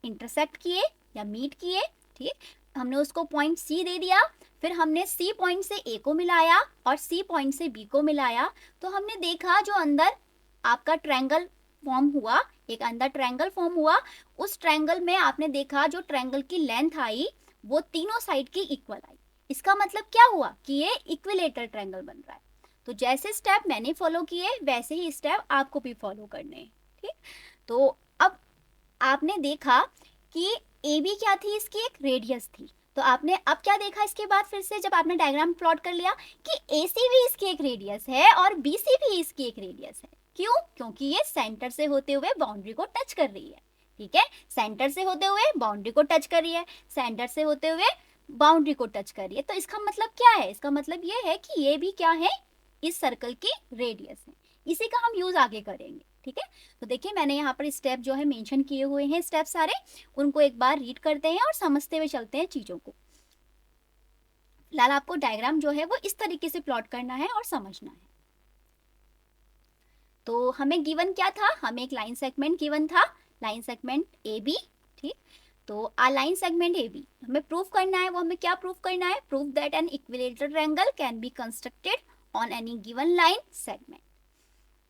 इंटरसेक्ट किए या मीट किए, ठीक। हमने उसको पॉइंट सी दे दिया, फिर हमने सी पॉइंट से ए को मिलाया और सी पॉइंट से बी को मिलाया। तो हमने देखा जो अंदर आपका ट्रायंगल फॉर्म हुआ, एक अंदर ट्रायंगल फॉर्म हुआ, उस ट्रायंगल में आपने देखा जो ट्रायंगल की लेंथ आई वो तीनों साइड की इक्वल आई। इसका मतलब क्या हुआ कि ये इक्विलेटरल ट्रायंगल बन रहा है। तो जैसे स्टेप मैंने फॉलो किए वैसे ही स्टेप आपको भी फॉलो करने हैं, ठीक। तो अब आपने देखा कि ए बी क्या थी, इसकी एक रेडियस थी। तो आपने अब क्या देखा इसके बाद, फिर से जब आपने डायग्राम प्लॉट कर लिया कि ए सी भी इसकी एक रेडियस है और बी सी भी इसकी एक रेडियस है। क्यों, क्योंकि ये सेंटर से होते हुए बाउंड्री को टच कर रही है, ठीक है। सेंटर से होते हुए बाउंड्री को टच कर रही है, सेंटर से होते हुए बाउंड्री को टच कर रही है। तो इसका मतलब क्या है, इसका मतलब ये है कि ये भी क्या है, इस सर्कल की रेडियस है। इसी का हम यूज आगे करेंगे, ठीक है। तो देखिए मैंने यहाँ पर स्टेप जो है मेंशन किए हुए हैं, स्टेप सारे, उनको एक बार रीड करते हैं और समझते हुए चलते हैं चीजों को। फिलहाल आपको डायग्राम जो है वो इस तरीके से प्लॉट करना है और समझना है। तो हमें गिवन क्या था, हमें एक लाइन सेगमेंट गिवन था, लाइन सेगमेंट ए बी, ठीक। तो आ लाइन सेगमेंट ए बी हमें प्रूफ करना है, वो हमें क्या प्रूफ करना है, proof that an equilateral triangle can be constructed on any given line segment.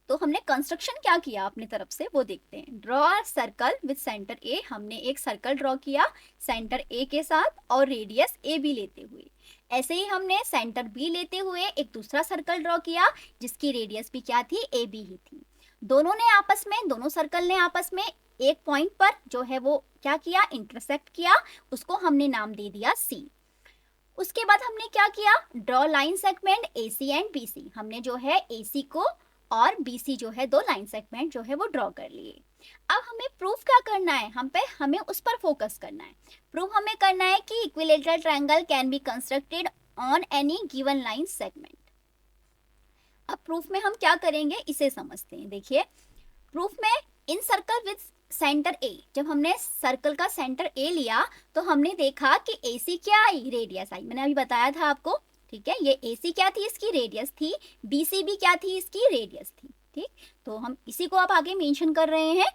तो हमने कंस्ट्रक्शन क्या किया अपनी तरफ से वो देखते हैं। ड्रॉ सर्कल विद सेंटर ए, हमने एक सर्कल ड्रॉ किया सेंटर ए के साथ और रेडियस ए बी लेते हुए। ऐसे ही हमने सेंटर बी लेते हुए एक दूसरा सर्कल ड्रॉ किया जिसकी रेडियस भी क्या थी, ए बी ही थी। दोनों सर्कल ने आपस में एक पॉइंट पर जो है वो क्या किया, इंटरसेक्ट किया, उसको हमने नाम दे दिया सी। उसके बाद हमने क्या किया, draw line segment A C and B C, हमने जो है ए सी को और बी सी जो है दो लाइन सेगमेंट जो है वो ड्रॉ कर लिए। अब हमें प्रूफ क्या करना है, हमें उस पर फोकस करना है। प्रूफ हमें करना है कि equilateral triangle can be constructed on any given line segment. अब प्रूफ में हम क्या करेंगे इसे समझते हैं। देखिए प्रूफ में इन सर्कल विद सेंटर ए, जब हमने सर्कल का सेंटर ए लिया तो हमने देखा कि ए सी क्या आई, रेडियस आई, मैंने अभी बताया था आपको, ठीक है। ये ए सी क्या थी, इसकी रेडियस थी, बी सी भी क्या थी, इसकी रेडियस थी, ठीक। तो हम इसी को अब आगे मेंशन कर रहे हैं।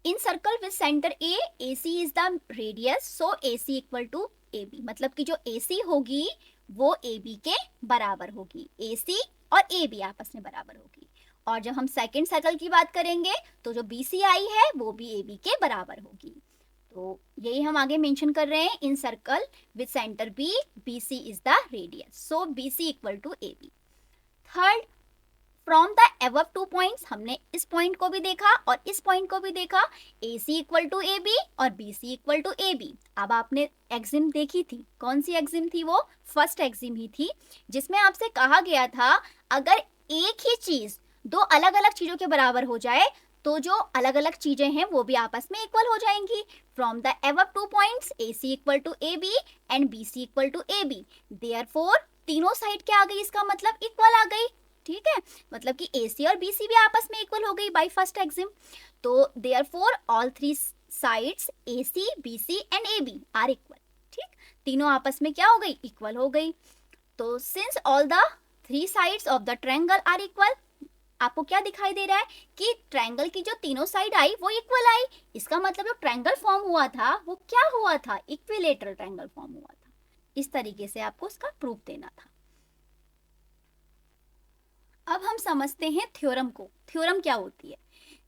In circle with centre A, A C is the radius, so A C equal to A B, मतलब कि जो ए सी होगी वो ए बी के बराबर होगी, ए सी और ए बी आपस में बराबर होगी। और जब हम सेकंड सर्कल की बात करेंगे तो जो बी सी आई है वो भी ए बी के बराबर होगी। तो यही हम आगे मेंशन कर रहे हैं, in circle with centre B, B C is the radius, so B C equal to A B. Third, from the above 2 points, हमने इस पॉइंट को भी देखा और इस पॉइंट को भी देखा, A C equal to A B और B C equal to A B. अब आपने एक्सिम देखी थी, कौन सी एक्सिम थी? वो फर्स्ट एक्सिम ही थी, जिसमें आपसे कहा गया था अगर एक ही चीज दो अलग अलग चीजों के बराबर हो जाए तो जो अलग अलग चीजें हैं वो भी आपस में इक्वल हो जाएंगी। From the above 2 points A C equal to A B and B C equal to A B, therefore तीनों साइड क्या आ गई? इसका मतलब इक्वल आ गई, ठीक है, मतलब कि AC और BC भी आपस में इक्वल हो गई बाय फर्स्ट एक्सिम। तो therefore all three sides AC, BC and AB are equal, ठीक, तीनों आपस में क्या हो गई? इक्वल हो गई। तो since all the three sides of the triangle are equal, आपको क्या दिखाई दे रहा है कि ट्रायंगल की जो तीनों साइड आई वो इक्वल आई। इसका मतलब जो ट्रायंगल फॉर्म हुआ था वो क्या हुआ था? इक्विलेटरल ट्रायंगल फॉर्म हुआ था। इस तरीके से आपको इसका प्रूफ देना था। अब हम समझते हैं थ्योरम को। थ्योरम क्या होती है?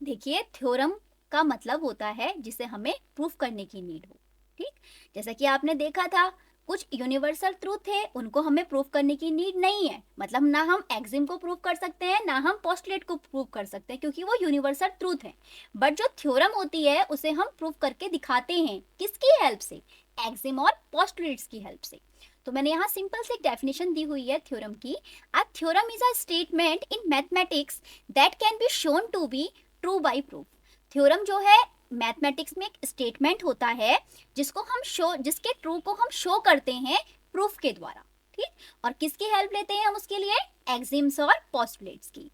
देखिए, थ्योरम का मतलब होता है जिसे हमें प्रूफ करने की नीड हो, ठीक। जैसा कि आपने देखा था, कुछ यूनिवर्सल ट्रूथ है, उनको हमें प्रूफ करने की नीड नहीं है, मतलब ना हम एक्सिम को प्रूफ कर सकते हैं ना हम पोस्टुलेट को प्रूफ कर सकते हैं, क्योंकि वो यूनिवर्सल ट्रूथ है। बट जो थ्योरम होती है उसे हम प्रूफ करके दिखाते हैं, किसकी हेल्प से? एक्सिम और पोस्टुलेट्स की हेल्प से। तो मैंने यहाँ सिंपल से एक डेफिनेशन दी हुई है थ्योरम की। A theorem is a statement in mathematics that can be shown to be true by proof. Theorem जो है मैथमेटिक्स में एक स्टेटमेंट होता है जिसको हम जिसके ट्रू को हम शो करते हैं प्रूफ के द्वारा, ठीक। और किसकी हेल्प लेते हैं हम उसके लिए? एक्सिम्स और पोस्टुलेट्स की।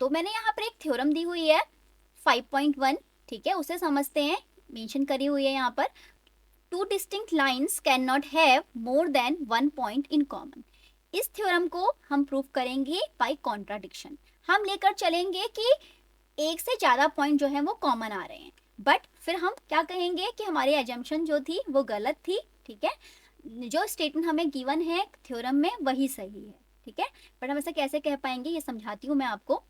तो मैंने यहाँ पर एक थ्योरम दी हुई है 5.1, ठीक है, उसे समझते हैं। मेंशन करी हुई है यहाँ पर, two distinct lines can not have more than one point in common. इस थ्योरम को हम प्रूफ करेंगे बाय कॉन्ट्राडिक्शन। हम लेकर चलेंगे कि एक से ज्यादा पॉइंट जो है वो कॉमन आ रहे हैं, बट फिर हम क्या कहेंगे कि हमारी एजम्पशन जो थी वो गलत थी, ठीक है। जो स्टेटमेंट हमें गिवन है थ्योरम में वही सही है, ठीक है। बट हम ऐसा कैसे कह पाएंगे ये समझाती हूँ मैं आपको।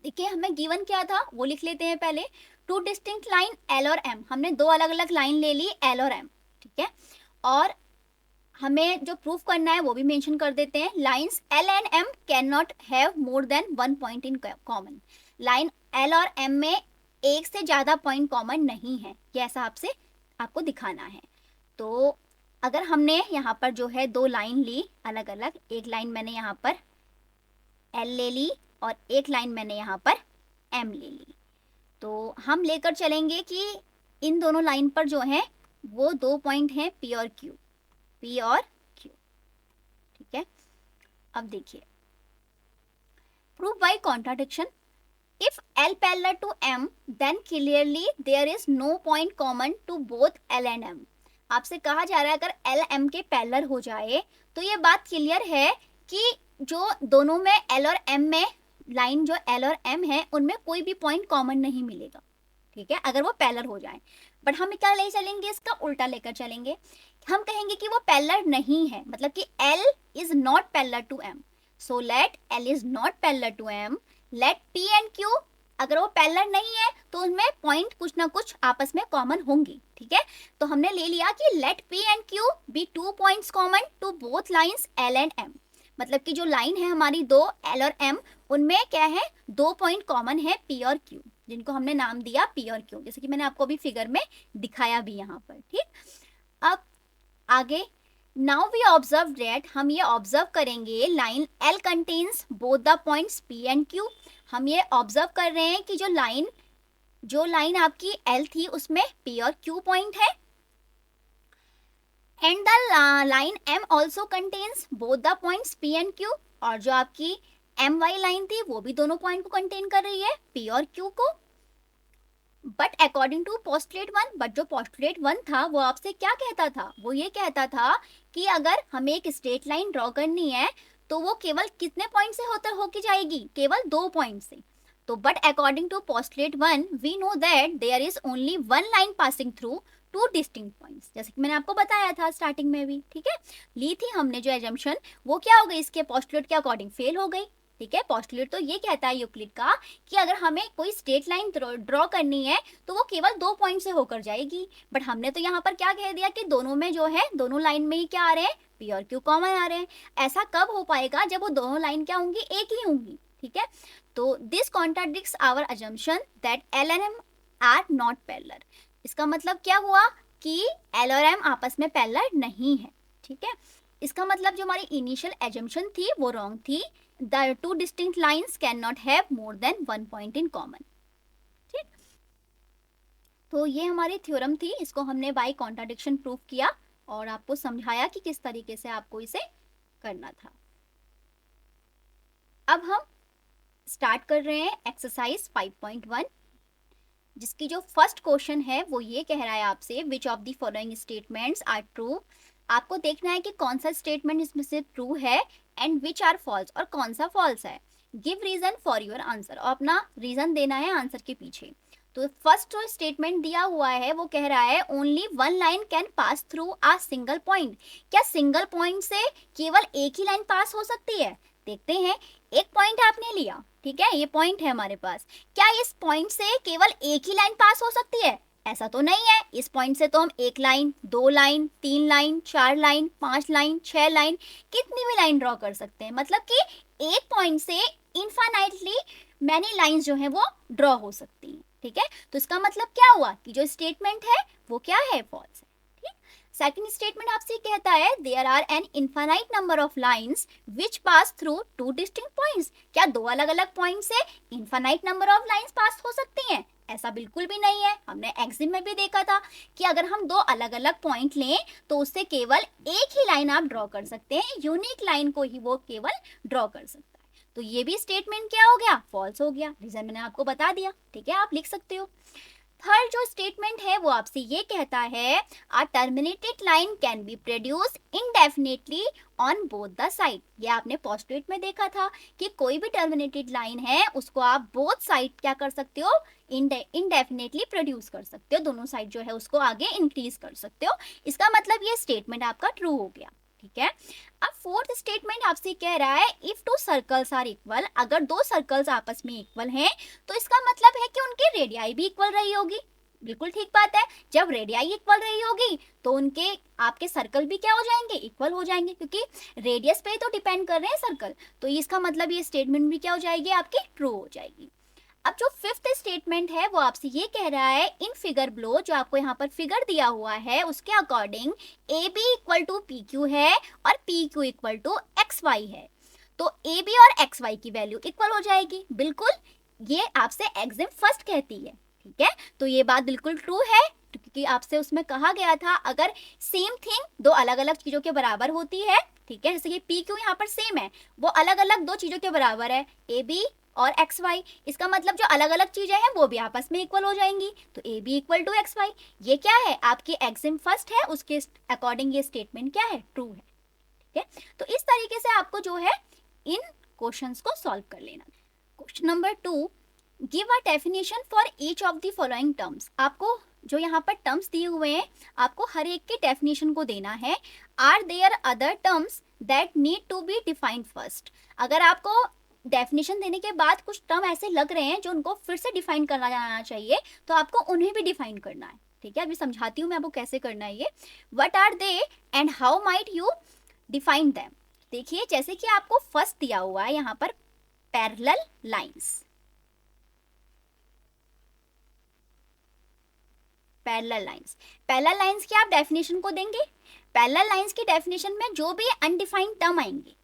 देखिए, हमें गिवन क्या था वो लिख लेते हैं पहले। टू डिस्टिंक्ट लाइन एल और एम, हमने दो अलग अलग लाइन ले ली एल और एम, ठीक है। और हमें जो प्रूफ करना है वो भी मेंशन कर देते हैं। Lines L and M can not have more than one point in common. Line L और एम में एक से ज्यादा पॉइंट कॉमन नहीं है, ये ऐसा आपको दिखाना है। तो अगर हमने यहाँ पर जो है दो लाइन ली अलग अलग, एक लाइन मैंने यहाँ पर एल ले ली और एक लाइन मैंने यहाँ पर एम ले ली, तो हम लेकर चलेंगे कि इन दोनों लाइन पर जो है वो दो पॉइंट हैं पी और क्यू, पी और क्यू, ठीक है। अब देखिए, proof by contradiction. If L parallel to M then clearly there is no point common to both L and M. आपसे कहा जा रहा है अगर एल एम के पैरेलल हो जाए तो ये बात क्लियर है कि जो दोनों में एल और एम में लाइन जो एल और एम है उनमें कोई भी पॉइंट कॉमन नहीं मिलेगा, ठीक है, अगर वो पैरेलल हो जाए। बट हम क्या ले चलेंगे, इसका उल्टा लेकर चलेंगे। हम कहेंगे कि वो पैरेलल नहीं है, मतलब कि L is not parallel to M, so let L is not parallel to M, let P and Q, अगर वो पैरेलल नहीं है तो उनमें पॉइंट कुछ ना कुछ आपस में कॉमन होंगी, ठीक है। तो हमने ले लिया कि let P and Q be two points common to both lines L and M, मतलब कि जो लाइन है हमारी दो L और M उनमें क्या है, दो पॉइंट कॉमन है P और Q, जिनको हमने नाम दिया P और Q, जैसे कि मैंने आपको अभी फिगर में दिखाया भी यहाँ पर, ठीक। अब आगे, नाउ वी ऑब्जर्व दैट, हम ये ऑब्जर्व करेंगे line L contains both the points P and Q। हम ये ऑब्जर्व कर रहे हैं कि जो लाइन आपकी L थी उसमें P और Q पॉइंट है, and the line M also contains both the points P and Q, और जो आपकी MY लाइन थी वो भी दोनों पॉइंट को कंटेन कर रही है P और Q को। But according to postulate 1, but जो पोस्टुलेट 1 था वो आपसे क्या कहता था, वो ये कहता था कि अगर हमें एक स्ट्रेट लाइन ड्रॉ करनी है तो वो केवल कितने पॉइंट से होके जाएगी, केवल दो पॉइंट से। तो but according to postulate 1 we know that there is only one line passing through two distinct points, जैसे कि मैंने आपको बताया था स्टार्टिंग में भी, ठीक है। ली थी हमने जो एजम्पशन वो क्या हो गई, इसके पोस्टुलेट के अकॉर्डिंग फेल हो गई, ठीक है। पोस्टुलेट तो ये कहता है यूक्लिड का कि अगर हमें कोई स्ट्रेट लाइन ड्रॉ करनी है तो वो केवल 2 पॉइंट से होकर जाएगी, बट हमने तो यहाँ पर क्या कह दिया कि दोनों में जो है, दोनों लाइन में ही क्या आ रहे हैं, पी और क्यू कॉमन आ रहे हैं। ऐसा कब हो पाएगा, जब वो दोनों लाइन क्या होंगी, एक ही होंगी, ठीक है। तो this contradicts our assumption that L and M are not parallel. इसका मतलब क्या हुआ कि एल और एम आपस में पैरेलल नहीं है, ठीक है। इसका मतलब जो हमारी इनिशियल एजम्पशन थी वो रॉन्ग थी। The two distinct lines cannot have more than one point in common, ठीक। तो ये हमारी थ्योरम थी, इसको हमने बाय कॉन्ट्राडिक्शन प्रूफ किया और आपको समझाया कि किस तरीके से आपको इसे करना था। अब हम स्टार्ट कर रहे हैं एक्सरसाइज 5.1, जिसकी जो फर्स्ट क्वेश्चन है वो ये कह रहा है आपसे, which of the following statements are true. आपको देखना है कि कौन सा स्टेटमेंट इसमें से ट्रू है एंड विच आर फॉल्स, और कौन सा फॉल्स है। Give reason for your answer, और अपना रीजन देना है आंसर के पीछे। तो फर्स्ट जो स्टेटमेंट दिया हुआ है वो कह रहा है only one line can pass through a single point. क्या सिंगल पॉइंट से केवल एक ही लाइन पास हो सकती है? देखते हैं। एक पॉइंट आपने लिया, ठीक है, ये पॉइंट है हमारे पास। क्या इस पॉइंट से केवल एक ही लाइन पास हो सकती है? ऐसा तो नहीं है। इस पॉइंट से तो हम एक line, 2 line, 3 line, 4 line, 5 line, 6 line, कितनी भी लाइन ड्रॉ कर सकते हैं। मतलब कि एक पॉइंट से इनफाइनाइटली मैनी लाइंस जो है वो ड्रॉ हो सकती हैं, ठीक है। तो इसका मतलब क्या हुआ कि जो स्टेटमेंट है वो क्या है, फॉल्स है, ठीक। सेकंड स्टेटमेंट आपसे कहता है there are an infinite number of lines which pass through two distinct points. क्या दो अलग अलग पॉइंट से infinite number of lines pass हो सकती हैं? ऐसा बिल्कुल भी नहीं है। हमने एग्जाम में भी देखा था कि अगर हम दो अलग अलग पॉइंट लें तो उससे केवल एक ही लाइन आप ड्रॉ कर सकते हैं, यूनिक लाइन को ही वो केवल ड्रॉ कर सकता है। तो ये भी स्टेटमेंट क्या हो गया, फॉल्स हो गया। रीजन मैंने आपको बता दिया, ठीक है, आप लिख सकते हो। थर्ड जो स्टेटमेंट है वो आपसे ये कहता है a terminated line can be produce indefinitely on both the side. ये आपने पोस्टुलेट में देखा था कि कोई भी टर्मिनेटेड लाइन है उसको आप बोथ साइड क्या कर सकते हो, इनडेफिनेटली प्रोड्यूस कर सकते हो, दोनों साइड जो है उसको आगे इंक्रीज कर सकते हो। इसका मतलब ये स्टेटमेंट आपका ट्रू हो गया, ठीक है। अब फोर्थ स्टेटमेंट आपसे कह रहा है if two circles are equal, अगर दो सर्कल्स आपस में इक्वल हैं तो इसका मतलब है कि उनकी रेडियाई भी इक्वल रही होगी। बिल्कुल ठीक बात है। जब रेडियाई इक्वल रही होगी तो उनके आपके सर्कल भी क्या हो जाएंगे, इक्वल हो जाएंगे, क्योंकि रेडियस पे तो डिपेंड कर रहे हैं सर्कल। तो इसका मतलब ये स्टेटमेंट भी क्या हो जाएगी, आपकी ट्रू हो जाएगी। अब जो फिफ्थ स्टेटमेंट है वो आपसे ये कह रहा है इन फिगर बिलो, जो आपको यहाँ पर फिगर दिया हुआ है उसके according A B equal to P Q है और P Q equal to X Y है। तो ए बी और एक्स वाई की वैल्यू इक्वल हो जाएगी। बिल्कुल, ये आपसे एग्जाम फर्स्ट कहती है, ठीक है। तो ये बात बिल्कुल ट्रू है, क्योंकि आपसे उसमें कहा गया था अगर सेम थिंग दो अलग अलग चीजों के बराबर होती है, ठीक है, जैसे कि पी क्यू यहाँ पर सेम है, वो अलग अलग दो चीजों के बराबर है, ए बी और एक्स वाई, इसका मतलब जो अलग अलग चीजें हैं वो भी आपस में इक्वल हो जाएंगी। तो A B equal to X Y, ये क्या है, आपकी एग्जाम फर्स्ट है, उसके अकॉर्डिंग ये स्टेटमेंट क्या है, ट्रू है, ठीक है। तो इस तरीके से आपको जो है इन क्वेश्चंस को सॉल्व कर लेना। Question number 2, give a definition for each of the following terms. आपको जो यहाँ पर टर्म्स दिए हुए हैं आपको हर एक के डेफिनेशन को देना है। Are there other terms that need to be defined first. अगर आपको डेफिनेशन देने के बाद कुछ टर्म ऐसे लग रहे हैं जो उनको फिर से डिफाइन करना जाना चाहिए, तो आपको उन्हें भी डिफाइन करना है, ठीक है। अभी समझाती हूँ मैं आपको कैसे करना है ये। What are they and how might you define them. देखिए, जैसे कि आपको फर्स्ट दिया हुआ है यहाँ पर पैरेलल लाइंस। पैरेलल लाइंस की आप डेफिनेशन को देंगे। पैरेलल लाइंस की डेफिनेशन में जो भी अनडिफाइंड टर्म आएंगे,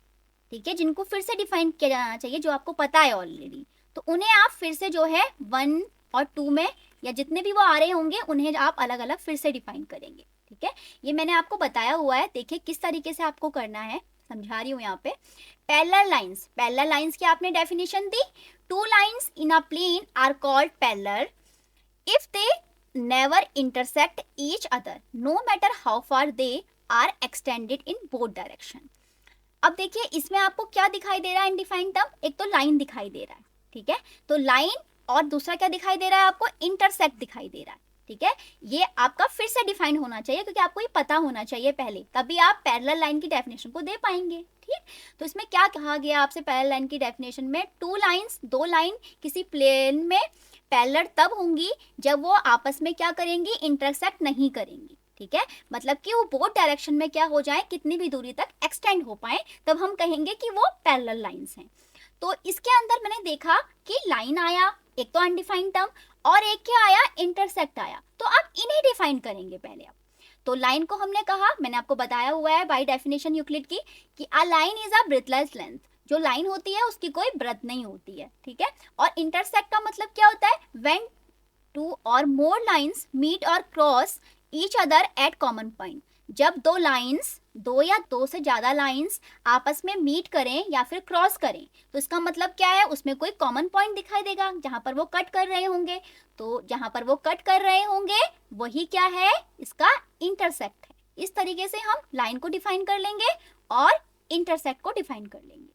ठीक है, जिनको फिर से डिफाइन किया जाना चाहिए, जो आपको पता है ऑलरेडी, तो उन्हें आप फिर से जो है 1 और 2 में या जितने भी वो आ रहे होंगे उन्हें आप अलग अलग फिर से डिफाइन करेंगे, ठीक है। ये मैंने आपको बताया हुआ है, देखिए किस तरीके से आपको करना है, समझा रही हूँ यहाँ पे। पैरेलल लाइंस की आपने डेफिनेशन दी। 2 lines in a plane are called parallel if they never intersect each other no matter how far they are extended in both direction. अब देखिए इसमें आपको क्या दिखाई दे रहा है अनडिफाइंड टर्म, एक तो लाइन दिखाई दे रहा है, ठीक है, तो लाइन, और दूसरा क्या दिखाई दे रहा है आपको, इंटरसेक्ट दिखाई दे रहा है, ठीक है, ये आपका फिर से डिफाइन होना चाहिए क्योंकि आपको ये पता होना चाहिए पहले, तभी आप पैरेलल लाइन की डेफिनेशन को दे पाएंगे। ठीक, तो इसमें क्या कहा गया आपसे पैरेलल लाइन की डेफिनेशन में, टू लाइंस, दो लाइन किसी प्लेन में पैरेलल तब होंगी जब वो आपस में क्या करेंगी, इंटरसेक्ट नहीं करेंगी। ठीक है, मतलब कि वो बोथ डायरेक्शन में क्या हो जाए, कितनी भी दूरी तक एक्सटेंड हो पाए, तब हम कहेंगे कि वो पैरेलल लाइंस हैं। तो इसके अंदर मैंने देखा कि लाइन आया, एक तो अनडिफाइंड टर्म, और एक क्या आया, इंटरसेक्ट आया। तो आप इन्हें डिफाइन करेंगे पहले आप। तो लाइन को हमने कहा, मैंने आपको बताया हुआ है बाय डेफिनेशन यूक्लिड की, कि a line is a breathless length, जो लाइन होती है उसकी कोई ब्रेथ नहीं होती है। ठीक है, और इंटरसेक्ट का मतलब क्या होता है, व्हेन टू और मोर लाइंस मीट और cross each other at common point, जब दो लाइंस, दो या दो से ज्यादा लाइंस आपस में मीट करें या फिर क्रॉस करें, तो इसका मतलब क्या है, उसमें कोई कॉमन पॉइंट दिखाई देगा जहां पर वो कट कर रहे होंगे। तो जहां पर वो कट कर रहे होंगे वही क्या है, इसका इंटरसेक्ट है। इस तरीके से हम लाइन को डिफाइन कर लेंगे और इंटरसेक्ट को डिफाइन कर लेंगे।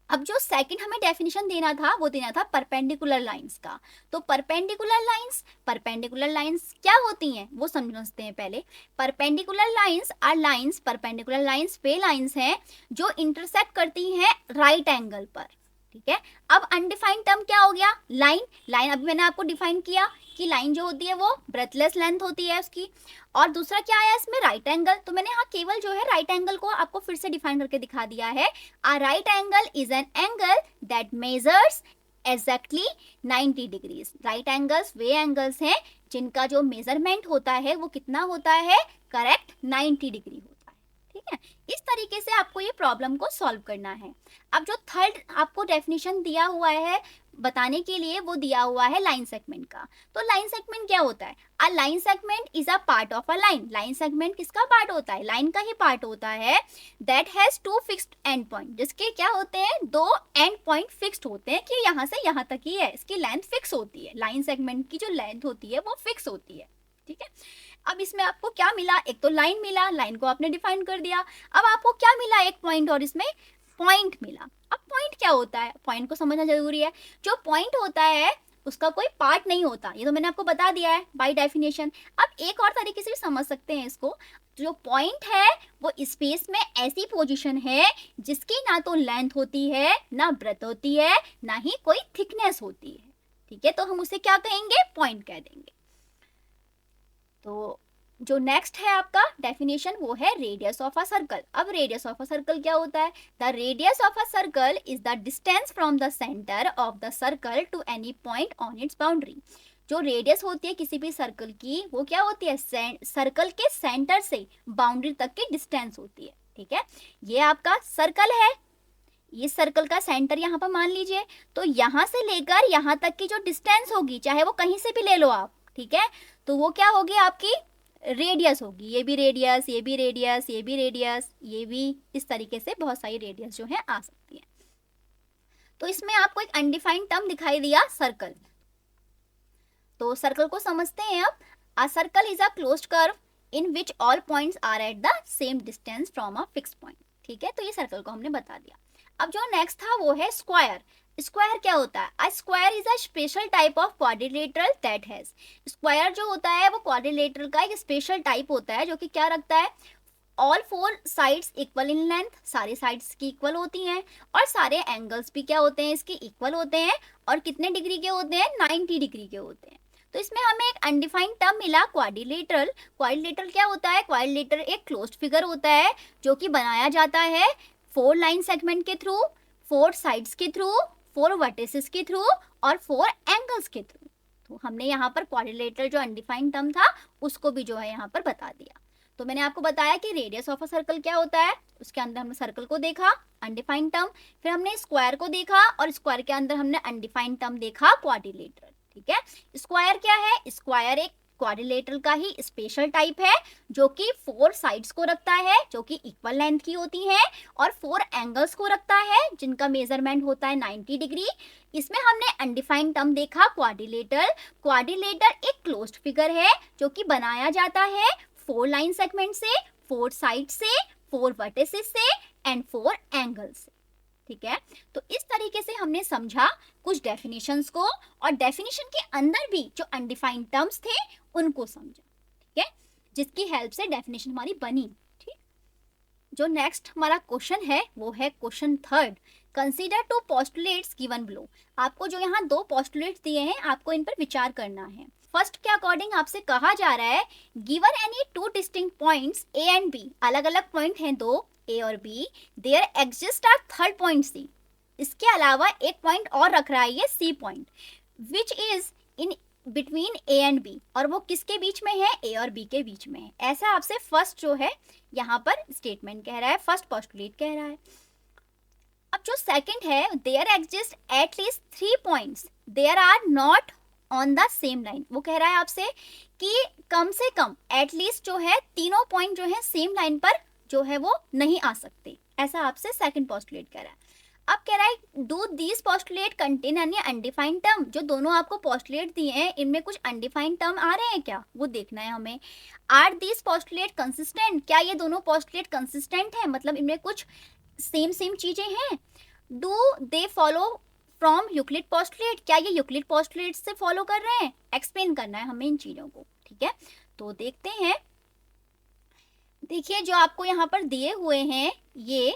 अब जो सेकंड हमें डेफिनेशन देना था वो देना था परपेंडिकुलर लाइंस का। तो परपेंडिकुलर लाइंस क्या होती हैं वो समझते हैं पहले। Perpendicular lines are lines, perpendicular lines वे लाइंस हैं जो इंटरसेक्ट करती हैं राइट एंगल पर। ठीक है, अब अनडिफाइंड टर्म क्या हो गया, लाइन। लाइन अभी मैंने आपको डिफाइन किया कि लाइन जो होती है वो ब्रेथलेस लेंथ होती है उसकी। और दूसरा क्या आया इसमें, राइट एंगल। तो मैंने यहाँ केवल जो है राइट एंगल को आपको फिर से डिफाइन करके दिखा दिया है। A right angle is an angle that measures exactly 90 degrees. Right angles वे एंगल्स हैं जिनका जो मेजरमेंट होता है वो कितना होता है, करेक्ट 90 डिग्री होता है। ठीक है, इस तरीके से आपको ये प्रॉब्लम को सॉल्व करना है। अब जो थर्ड आपको डेफिनेशन दिया हुआ है बताने के लिए, वो दिया हुआ है लाइन सेगमेंट का। तो लाइन सेगमेंट क्या होता है, a line segment is a part of a line. Line segment किसका पार्ट होता है, लाइन का ही पार्ट होता है। That has two fixed end point, जिसके क्या होते हैं, दो एंड पॉइंट फिक्स्ड होते हैं कि यहाँ से यहाँ तक ही है, इसकी लेंथ फिक्स होती है। लाइन सेगमेंट की जो लेंथ होती है वो फिक्स होती है। ठीक है, अब इसमें आपको क्या मिला, एक तो लाइन मिला, लाइन को आपने डिफाइन कर दिया। अब आपको क्या मिला, एक पॉइंट और इसमें पॉइंट मिला। अब पॉइंट क्या होता है, पॉइंट को समझना जरूरी है। जो पॉइंट होता है उसका कोई पार्ट नहीं होता, ये तो मैंने आपको बता दिया है बाय डेफिनेशन। अब एक और तरीके से भी समझ सकते हैं इसको, जो पॉइंट है वो स्पेस में ऐसी पोजीशन है जिसकी ना तो लेंथ होती है, ना ब्रेथ होती है, ना ही कोई थिकनेस होती है। ठीक है, तो हम उसे क्या कहेंगे, पॉइंट कह देंगे। तो जो नेक्स्ट है आपका डेफिनेशन वो है रेडियस ऑफ अ सर्कल। अब रेडियस ऑफ अ सर्कल क्या होता है, the radius of a circle is the distance from the centre of the circle to any point on its boundary. जो रेडियस होती है किसी भी सर्कल की वो क्या होती है, सर्कल के सेंटर से बाउंड्री तक की डिस्टेंस होती है। ठीक है, ये आपका सर्कल है, ये सर्कल का सेंटर यहाँ पर मान लीजिए, तो यहाँ से लेकर यहाँ तक की जो डिस्टेंस होगी, चाहे वो कहीं से भी ले लो आप, ठीक है, तो वो क्या होगी, आपकी रेडियस होगी। ये भी रेडियस, ये भी रेडियस, ये भी रेडियस, ये भी, इस तरीके से बहुत सारी रेडियस जो है आ सकती है। तो इसमें आपको एक अनडिफाइंड टर्म दिखाई दिया, सर्कल। तो सर्कल को समझते हैं अब। A circle is a closed curve in which all points are at the same distance from a fixed point. ठीक है, तो ये सर्कल को हमने बता दिया। अब जो नेक्स्ट था वो है स्क्वायर। स्क्वायर क्या होता है, a square is a special type of quadrilateral that has. Square जो होता है वो क्वाड्रिलेटरल का एक स्पेशल टाइप होता है जो कि क्या रखता है, all four sides equal in length, सारे साइड्स की इक्वल होती हैं, और सारे एंगल्स भी क्या होते हैं, इसके इक्वल होते हैं, और कितने डिग्री के होते हैं, 90 डिग्री के होते हैं। तो इसमें हमें एक अनडिफाइंड टर्म मिला, क्वाड्रिलेटरल। क्वाड्रिलेटरल क्या होता है, क्वाड्रिलेटरल एक क्लोज्ड फिगर होता है जो कि बनाया जाता है 4 लाइन सेगमेंट के थ्रू, 4 साइड्स के थ्रू, 4 वर्टिसेस के थ्रू, और 4 एंगल्स के थ्रू। तो हमने यहाँ पर क्वाड्रिलेटरल जो अनडिफाइंड टर्म था उसको भी जो है यहाँ पर बता दिया। तो मैंने आपको बताया कि रेडियस ऑफ अ सर्कल क्या होता है, उसके अंदर हमने सर्कल को देखा, अनडिफाइंड टर्म, फिर हमने स्क्वायर को देखा, और स्क्वायर के अंदर हमने अनडिफाइंड टर्म देखा, क्वाड्रिलेटरल। ठीक है, स्क्वायर क्या है, स्क्वायर एक क्वाड्रिलेटरल का ही स्पेशल टाइप है जो कि 4 साइड्स को रखता है जो कि इक्वल लेंथ की होती हैं, और 4 एंगल्स को रखता है जिनका मेजरमेंट होता है 90 डिग्री। इसमें हमने अनडिफाइंड टर्म देखा, क्वाड्रिलेटरल। क्वाड्रिलेटर एक क्लोज्ड फिगर है जो कि बनाया जाता है 4 लाइन सेगमेंट से, 4 साइड से, 4 वर्टिसेस से, एंड 4 एंगल से। ठीक है, तो इस तरीके से हमने समझा कुछ डेफिनेशंस को, और डेफिनेशन के अंदर भी जो अनडिफाइंड टर्म्स थे उनको समझा, ठीक है, जिसकी हेल्प से डेफिनेशन हमारी बनी। ठीक, जो नेक्स्ट हमारा क्वेश्चन है वो है question third, consider two postulates given below. आपको जो यहाँ दो पोस्टुलेट्स दिए हैं, आपको इन पर विचार करना है। फर्स्ट के अकॉर्डिंग आपसे कहा जा रहा है, given any two distinct points A and B, अलग अलग पॉइंट हैं दो, ए और B, there exist are third point C, इसके अलावा एक पॉइंट और रख रहा है ये C point, which is in between A and B, और वो किसके बीच में है, ए और बी के बीच में है। ऐसा आपसे फर्स्ट जो है यहाँ पर स्टेटमेंट कह रहा है, फर्स्ट पोस्टुलेट कह रहा है। अब जो सेकंड है, there exist at least 3 points there are not on the same line, वो कह रहा है आपसे कि कम से कम एटलीस्ट जो है तीनों पॉइंट जो है सेम लाइन पर जो है वो नहीं आ सकते, ऐसा आपसे सेकंड पोस्टुलेट कह रहा है। अब कह रहा है, do these postulate contain any undefined term, जो दोनों आपको पोस्टुलेट दिए हैं इनमें कुछ अनडिफाइंड टर्म आ रहे हैं क्या, वो देखना है हमें। आर दीज पोस्टुलेट कंसिस्टेंट, क्या ये दोनों पोस्टुलेट कंसिस्टेंट है, मतलब इनमें कुछ सेम सेम चीजें हैं। Do they follow from Euclid postulate, क्या ये यूक्लिड पोस्टुलेट से फॉलो कर रहे हैं, एक्सप्लेन करना है हमें इन चीजों को। ठीक है, तो देखते हैं। देखिए जो आपको यहाँ पर दिए हुए हैं ये,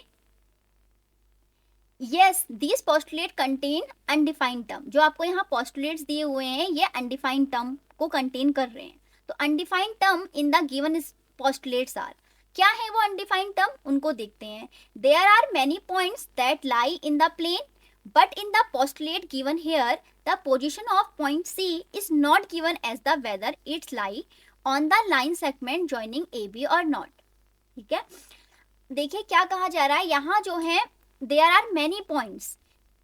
yes these postulate contain undefined term, जो आपको यहाँ पोस्टुलेट्स दिए हुए हैं ये अनडिफाइंड टर्म को कंटेन कर रहे हैं। तो undefined term in the given postulates are, क्या है वो अनडिफाइंड टर्म, उनको देखते हैं। There are many points that lie in the plane, but in the postulate given here the position of point C is not given as the whether it's lie on the line segment joining AB or not। ठीक है, देखिए क्या कहा जा रहा है यहाँ जो है, there are many points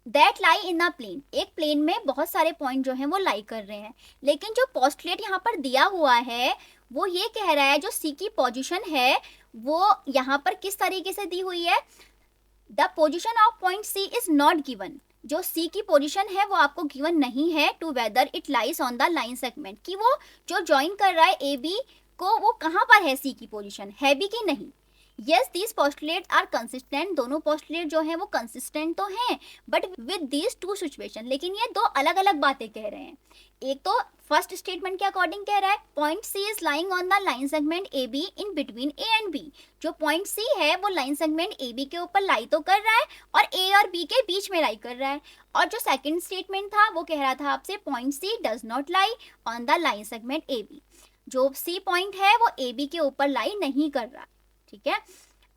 that lie in the plane, एक प्लेन में बहुत सारे पॉइंट जो हैं वो लाई कर रहे हैं, लेकिन जो पोस्टुलेट यहाँ पर दिया हुआ है वो ये कह रहा है जो सी की पोजीशन है वो यहाँ पर किस तरीके से दी हुई है, the position of point C is not given, जो सी की पोजीशन है वो आपको गिवन नहीं है, to whether it lies on the line segment, कि वो जो ज्वाइन कर रहा है ए बी को वो कहाँ पर है, सी की पोजीशन है भी कि नहीं। Yes these postulates are consistent, दोनों पोस्टुलेट जो हैं वो कंसिस्टेंट तो हैं, but with these two situation, लेकिन ये दो अलग अलग बातें कह रहे हैं। एक तो फर्स्ट स्टेटमेंट के अकॉर्डिंग कह रहा है point C is lying on the line segment A B in between A and B, जो पॉइंट सी है वो लाइन सेगमेंट ए बी के ऊपर लाई तो कर रहा है और ए और बी के बीच में लाई कर रहा है। और जो सेकंड स्टेटमेंट था वो कह रहा था आपसे point C does not lie on the line segment A B, जो सी पॉइंट है वो ए बी के ऊपर लाई नहीं कर रहा। ठीक है,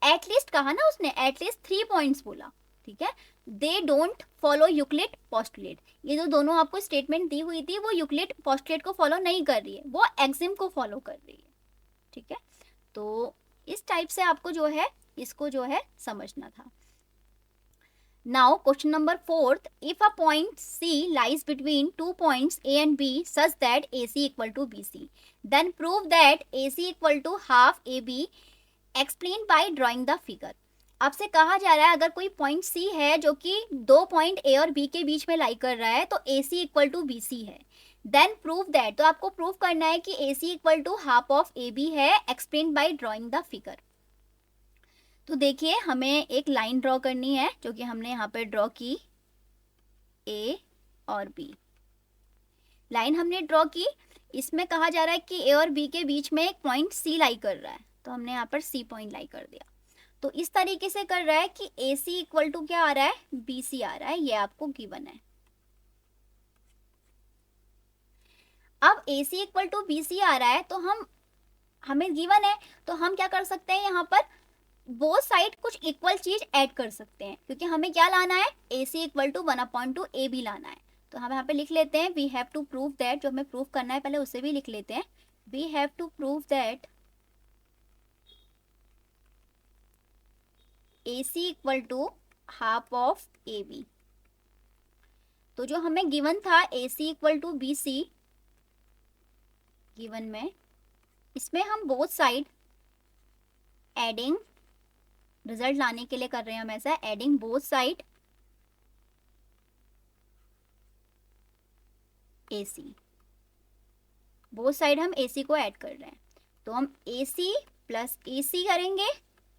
एटलीस्ट कहा ना उसने, एटलीस्ट 3 पॉइंट्स बोला। ठीक है, they don't follow Euclid postulate, ये जो दोनों आपको स्टेटमेंट दी हुई थी वो यूक्लिड पोस्टुलेट को फॉलो नहीं कर रही है, वो एक्सिम को फॉलो कर रही है। ठीक है, तो इस टाइप से आपको जो है इसको जो है समझना था। Now question number 4, if a point C lies between 2 points A and B such that A C equal to B C, then prove that A C equal to half A B, explain by drawing the figure. आपसे कहा जा रहा है अगर कोई point C है जो कि दो पॉइंट ए और बी के बीच में लाई कर रहा है तो A C equal to B सी है, देन प्रूव दैट, तो आपको प्रूव करना है कि A C equal to half of A B है, explain by drawing the figure. तो देखिए हमें एक लाइन ड्रॉ करनी है जो कि हमने यहाँ पर ड्रॉ की, ए और बी लाइन हमने ड्रॉ की, इसमें कहा जा रहा है कि ए और बी के बीच में एक पॉइंट सी लाई कर रहा है, तो हमने यहाँ पर सी पॉइंट लाई कर दिया। तो इस तरीके से कर रहा है कि ए सी इक्वल टू क्या आ रहा है, बी सी आ रहा है, ये आपको गिवन है। अब ए सी इक्वल टू बी सी आ रहा है तो हमें गिवन है, तो हम क्या कर सकते हैं, यहाँ पर बोथ साइड कुछ इक्वल चीज ऐड कर सकते हैं, क्योंकि हमें क्या लाना है, A C equal to 1/2 A B लाना है। तो हम यहाँ पे लिख लेते हैं we have to prove that, जो हमें प्रूव करना है पहले उसे भी लिख लेते हैं, we have to prove that AC equal to half of AB। तो जो हमें गिवन था AC equal to BC given में, इसमें हम बोथ साइड एडिंग, रिजल्ट लाने के लिए कर रहे हैं हम ऐसा, adding both side AC, both side हम AC को ऐड कर रहे हैं, तो हम AC प्लस AC करेंगे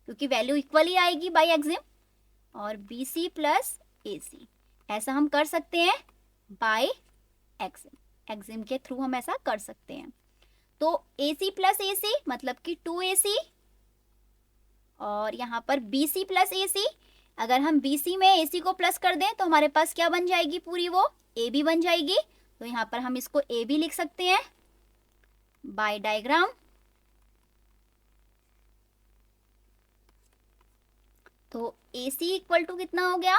क्योंकि वैल्यू इक्वल ही आएगी बाय एक्सिम, और BC प्लस AC। ऐसा हम कर सकते हैं बाय एक्सिम के थ्रू हम ऐसा कर सकते हैं। तो AC प्लस AC मतलब कि 2AC, और यहाँ पर BC प्लस AC, अगर हम BC में AC को प्लस कर दें तो हमारे पास क्या बन जाएगी पूरी, वो AB बन जाएगी। तो यहाँ पर हम इसको AB लिख सकते हैं बाय डायग्राम। तो AC इक्वल टू कितना हो गया,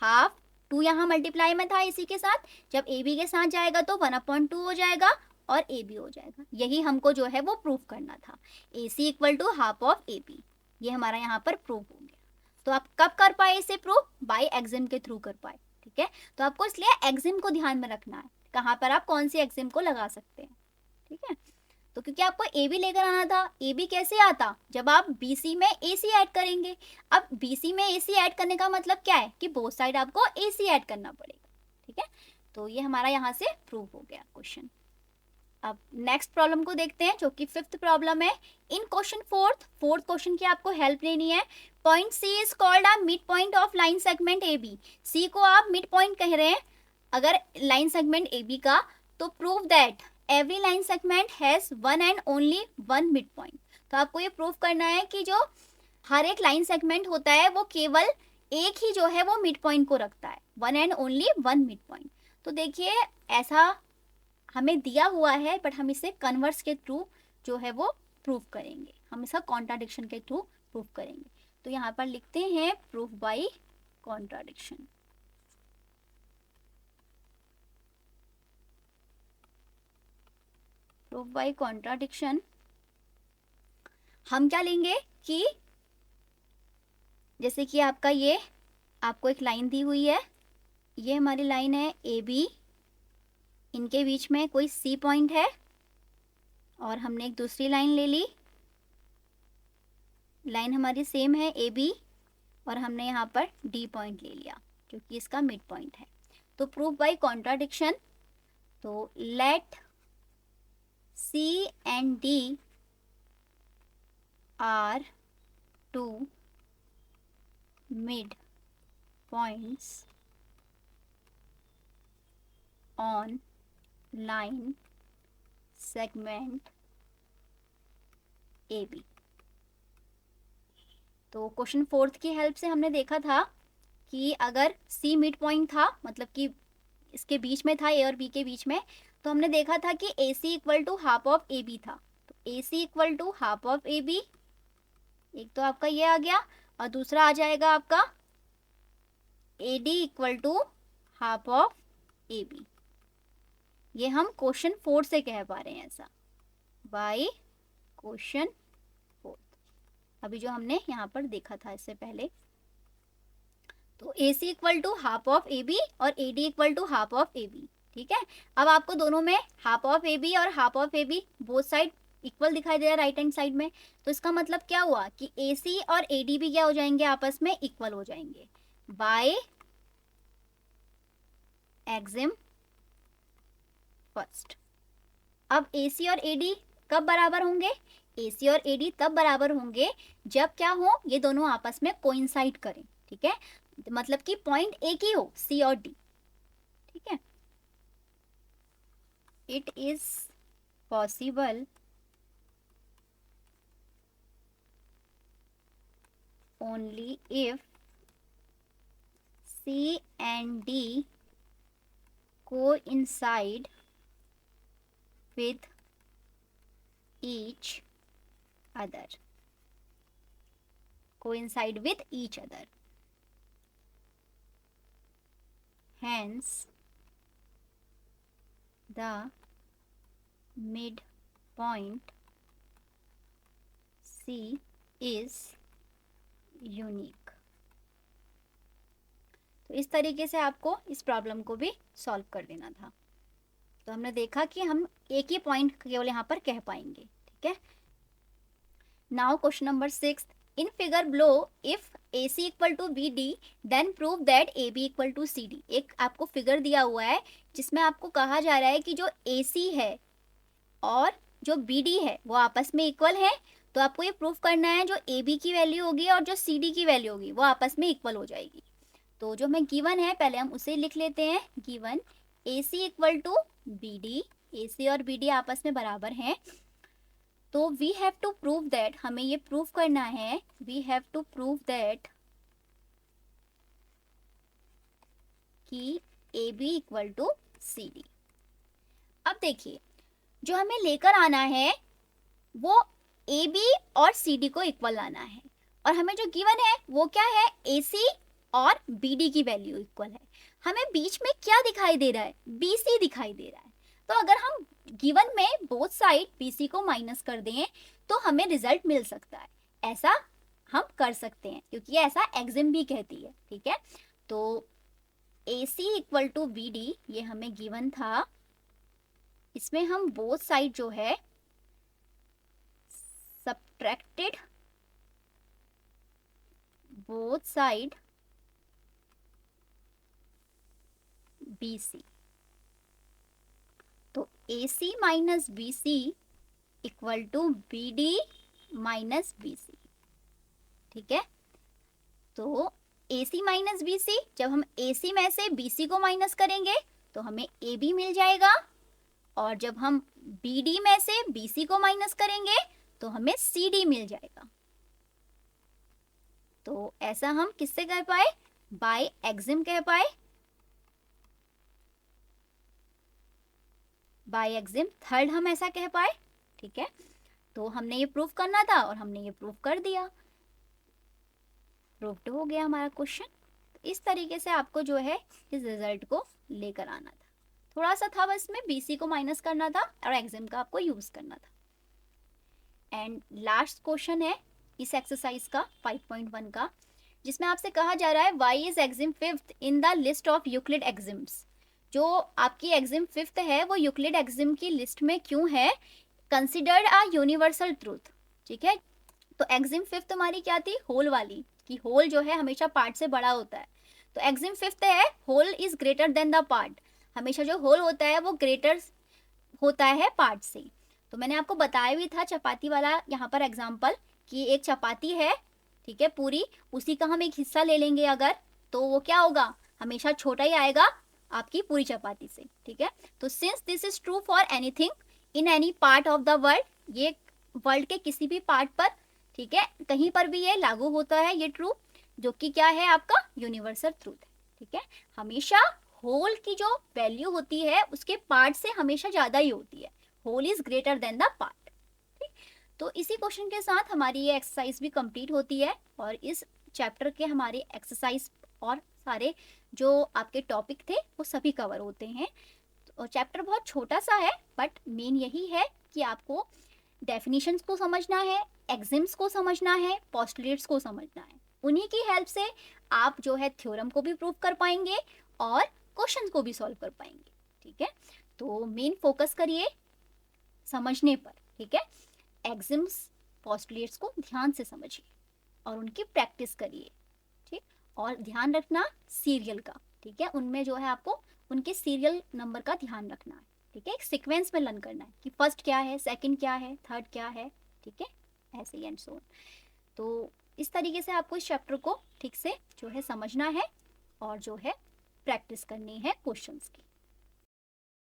हाफ, 2 यहाँ मल्टीप्लाई में था AC के साथ, जब AB के साथ जाएगा तो 1/2 हो जाएगा और AB हो जाएगा। यही हमको जो है वो प्रूफ करना था, AC equal to half of AB। ये हमारा यहाँ पर प्रूफ हो गया। तो आप कब कर पाए इसे प्रूफ, बाय एक्सिम के थ्रू कर पाए। ठीक है, तो आपको इसलिए एक्सिम को ध्यान में रखना है, कहाँ पर आप कौन सी एक्सिम को लगा सकते हैं। ठीक है, तो क्योंकि आपको ए बी लेकर आना था, ए बी कैसे आता, जब आप बी सी में ए सी ऐड करेंगे। अब बी सी में ए सी ऐड करने का मतलब क्या है कि बोथ साइड आपको ए सी ऐड करना पड़ेगा। ठीक है, तो ये हमारा यहाँ से प्रूव हो गया क्वेश्चन। अब नेक्स्ट प्रॉब्लम को देखते हैं जो कि 5th प्रॉब्लम है। इन क्वेश्चन फोर्थ क्वेश्चन की आपको हेल्प लेनी है। Point C is called a mid point of line segment A B. C को आप मिड पॉइंट कह रहे हैं अगर लाइन सेगमेंट ए बी का, तो prove that every line segment has one and only one mid point. तो आपको ये प्रूव करना है कि जो हर एक लाइन सेगमेंट होता है वो केवल एक ही जो है वो मिड पॉइंट को रखता है, one and only one mid point. तो देखिए ऐसा हमें दिया हुआ है, बट हम इसे कन्वर्स के थ्रू जो है वो प्रूव करेंगे, हम इसका कॉन्ट्राडिक्शन के थ्रू प्रूव करेंगे। तो यहाँ पर लिखते हैं proof by contradiction. Proof by contradiction हम क्या लेंगे कि जैसे कि आपका ये आपको एक लाइन दी हुई है, ये हमारी लाइन है ए बी, इनके बीच में कोई सी पॉइंट है, और हमने एक दूसरी लाइन ले ली, लाइन हमारी सेम है ए बी, और हमने यहाँ पर डी पॉइंट ले लिया क्योंकि इसका मिड पॉइंट है। तो प्रूफ बाय कॉन्ट्राडिक्शन, तो let C and D are two mid points on line segment A B. तो क्वेश्चन फोर्थ की हेल्प से हमने देखा था कि अगर सी मिड पॉइंट था, मतलब कि इसके बीच में था, ए और बी के बीच में, तो हमने देखा था कि A C equal to half of A B था। तो A C equal to half of A B, एक तो आपका ये आ गया, और दूसरा आ जाएगा आपका A D equal to half of A B. ये हम क्वेश्चन 4 से कह पा रहे हैं ऐसा, बाय क्वेश्चन 4, अभी जो हमने यहाँ पर देखा था इससे पहले। तो A C equal to half of A B और A D equal to half of A B. ठीक है, अब आपको दोनों में हाफ ऑफ ए बी और half of A B both side equal दिखाई दे रहा है राइट हैंड साइड में। तो इसका मतलब क्या हुआ कि ए सी और ए डी भी क्या हो जाएंगे, आपस में इक्वल हो जाएंगे बाय एक्सिम फर्स्ट। अब ए सी और ए डी कब बराबर होंगे, ए सी और ए डी तब बराबर होंगे जब क्या हो, ये दोनों आपस में कोइंसाइड करें। ठीक है, मतलब कि पॉइंट एक ही हो, सी और डी। ठीक है, it is possible only if C and D coincide with each other, coincide with each other. Hence, the midpoint C is unique. तो इस तरीके से आपको इस प्रॉब्लम को भी सॉल्व कर लेना था। तो हमने देखा कि हम एक ही पॉइंट केवल यहाँ पर कह पाएंगे। ठीक है, now question number 6, in figure below if A C equal to B D then prove that A B equal to C D. एक आपको फिगर दिया हुआ है जिसमें आपको कहा जा रहा है कि जो ए सी है और जो बी डी है वो आपस में इक्वल है, तो आपको ये प्रूफ करना है जो ए बी की वैल्यू होगी और जो सी डी की वैल्यू होगी वो आपस में इक्वल हो जाएगी। तो जो हमें गिवन है पहले हम उसे लिख लेते हैं। Given A C equal to B D, A C और बी डी आपस में बराबर हैं। तो we have to prove that, हमें ये प्रूफ करना है, we have to prove that कि A B equal to C D. अब देखिए जो हमें लेकर आना है वो ए बी और सी डी को इक्वल लाना है, और हमें जो गिवन है वो क्या है, ए सी और बी डी की वैल्यू इक्वल है। हमें बीच में क्या दिखाई दे रहा है, बी सी दिखाई दे रहा है। तो अगर हम गिवन में बोथ साइड बी सी को माइनस कर दें तो हमें रिजल्ट मिल सकता है। ऐसा हम कर सकते हैं क्योंकि ऐसा एग्जिम भी कहती है, ठीक है। तो A C equal to B D ये हमें गिवन था, इसमें हम बोथ साइड जो है subtracted both side BC, तो AC minus BC equal to BD minus BC, ठीक है। तो AC माइनस BC, जब हम AC में से BC को माइनस करेंगे तो हमें AB मिल जाएगा, और जब हम BD में से BC को माइनस करेंगे तो हमें CD मिल जाएगा। तो ऐसा हम किससे कह पाए, बाय एक्सिम कह पाए, बाय एक्सिम थर्ड हम ऐसा कह पाए, ठीक है। तो हमने ये प्रूफ करना था और हमने ये प्रूफ कर दिया, प्रूफ्ड हो गया हमारा क्वेश्चन। तो इस तरीके से आपको जो है इस रिजल्ट को लेकर आना था। थोड़ा सा था बस में BC को माइनस करना था और एक्सिम का आपको यूज करना था। एंड लास्ट क्वेश्चन है इस एक्सरसाइज का 5.1 का, जिसमें आपसे कहा जा रहा है why is axiom fifth in the list of Euclid axioms. जो आपकी एक्सिम फिफ्थ है वो यूक्लिड एक्सिम की लिस्ट में क्यों है, कंसिडर्ड अ यूनिवर्सल ट्रूथ, ठीक है। तो एक्सिम फिफ्थ हमारी क्या थी, होल वाली, कि होल जो है हमेशा पार्ट से बड़ा होता है। तो एक्सिम फिफ्थ है whole is greater than the part, हमेशा जो होल होता है वो ग्रेटर होता है पार्ट से। तो मैंने आपको बताया भी था चपाती वाला यहाँ पर एग्जाम्पल, कि एक चपाती है, ठीक है, पूरी, उसी का हम एक हिस्सा ले लेंगे अगर, तो वो क्या होगा, हमेशा छोटा ही आएगा आपकी पूरी चपाती से, ठीक है। तो since this is true for anything in any part of the world, ये वर्ल्ड के किसी भी पार्ट पर, ठीक है, कहीं पर भी ये लागू होता है ये ट्रू, जो कि क्या है आपका यूनिवर्सल ट्रूथ है, ठीक है। हमेशा होल की जो वैल्यू होती है उसके पार्ट से हमेशा ज्यादा ही होती है, whole is greater than the part, ठीक। तो इसी क्वेश्चन के साथ हमारी ये एक्सरसाइज भी कंप्लीट होती है, और इस चैप्टर के हमारे एक्सरसाइज और सारे जो आपके टॉपिक थे वो सभी कवर होते हैं। तो चैप्टर बहुत छोटा सा है, बट मेन यही है कि आपको डेफिनेशंस को समझना है, एक्सिम्स को समझना है, पोस्टुलेट्स को समझना है। उन्हीं की हेल्प से आप जो है थ्योरम को भी प्रूव कर पाएंगे और क्वेश्चंस को भी सॉल्व कर पाएंगे, ठीक है। तो मेन फोकस करिए समझने पर, ठीक है। एक्सिम्स पोस्टुलेट्स को ध्यान से समझिए और उनकी प्रैक्टिस करिए, ठीक। और ध्यान रखना सीरियल का, ठीक है, उनमें जो है आपको उनके सीरियल नंबर का ध्यान रखना है, ठीक है। एक सीक्वेंस में लर्न करना है कि फर्स्ट क्या है, सेकंड क्या है, थर्ड क्या है, ठीक है, ऐसे ही एंड सो ऑन। तो इस तरीके से आपको इस चैप्टर को ठीक से जो है समझना है और जो है प्रैक्टिस करनी है क्वेश्चंस की।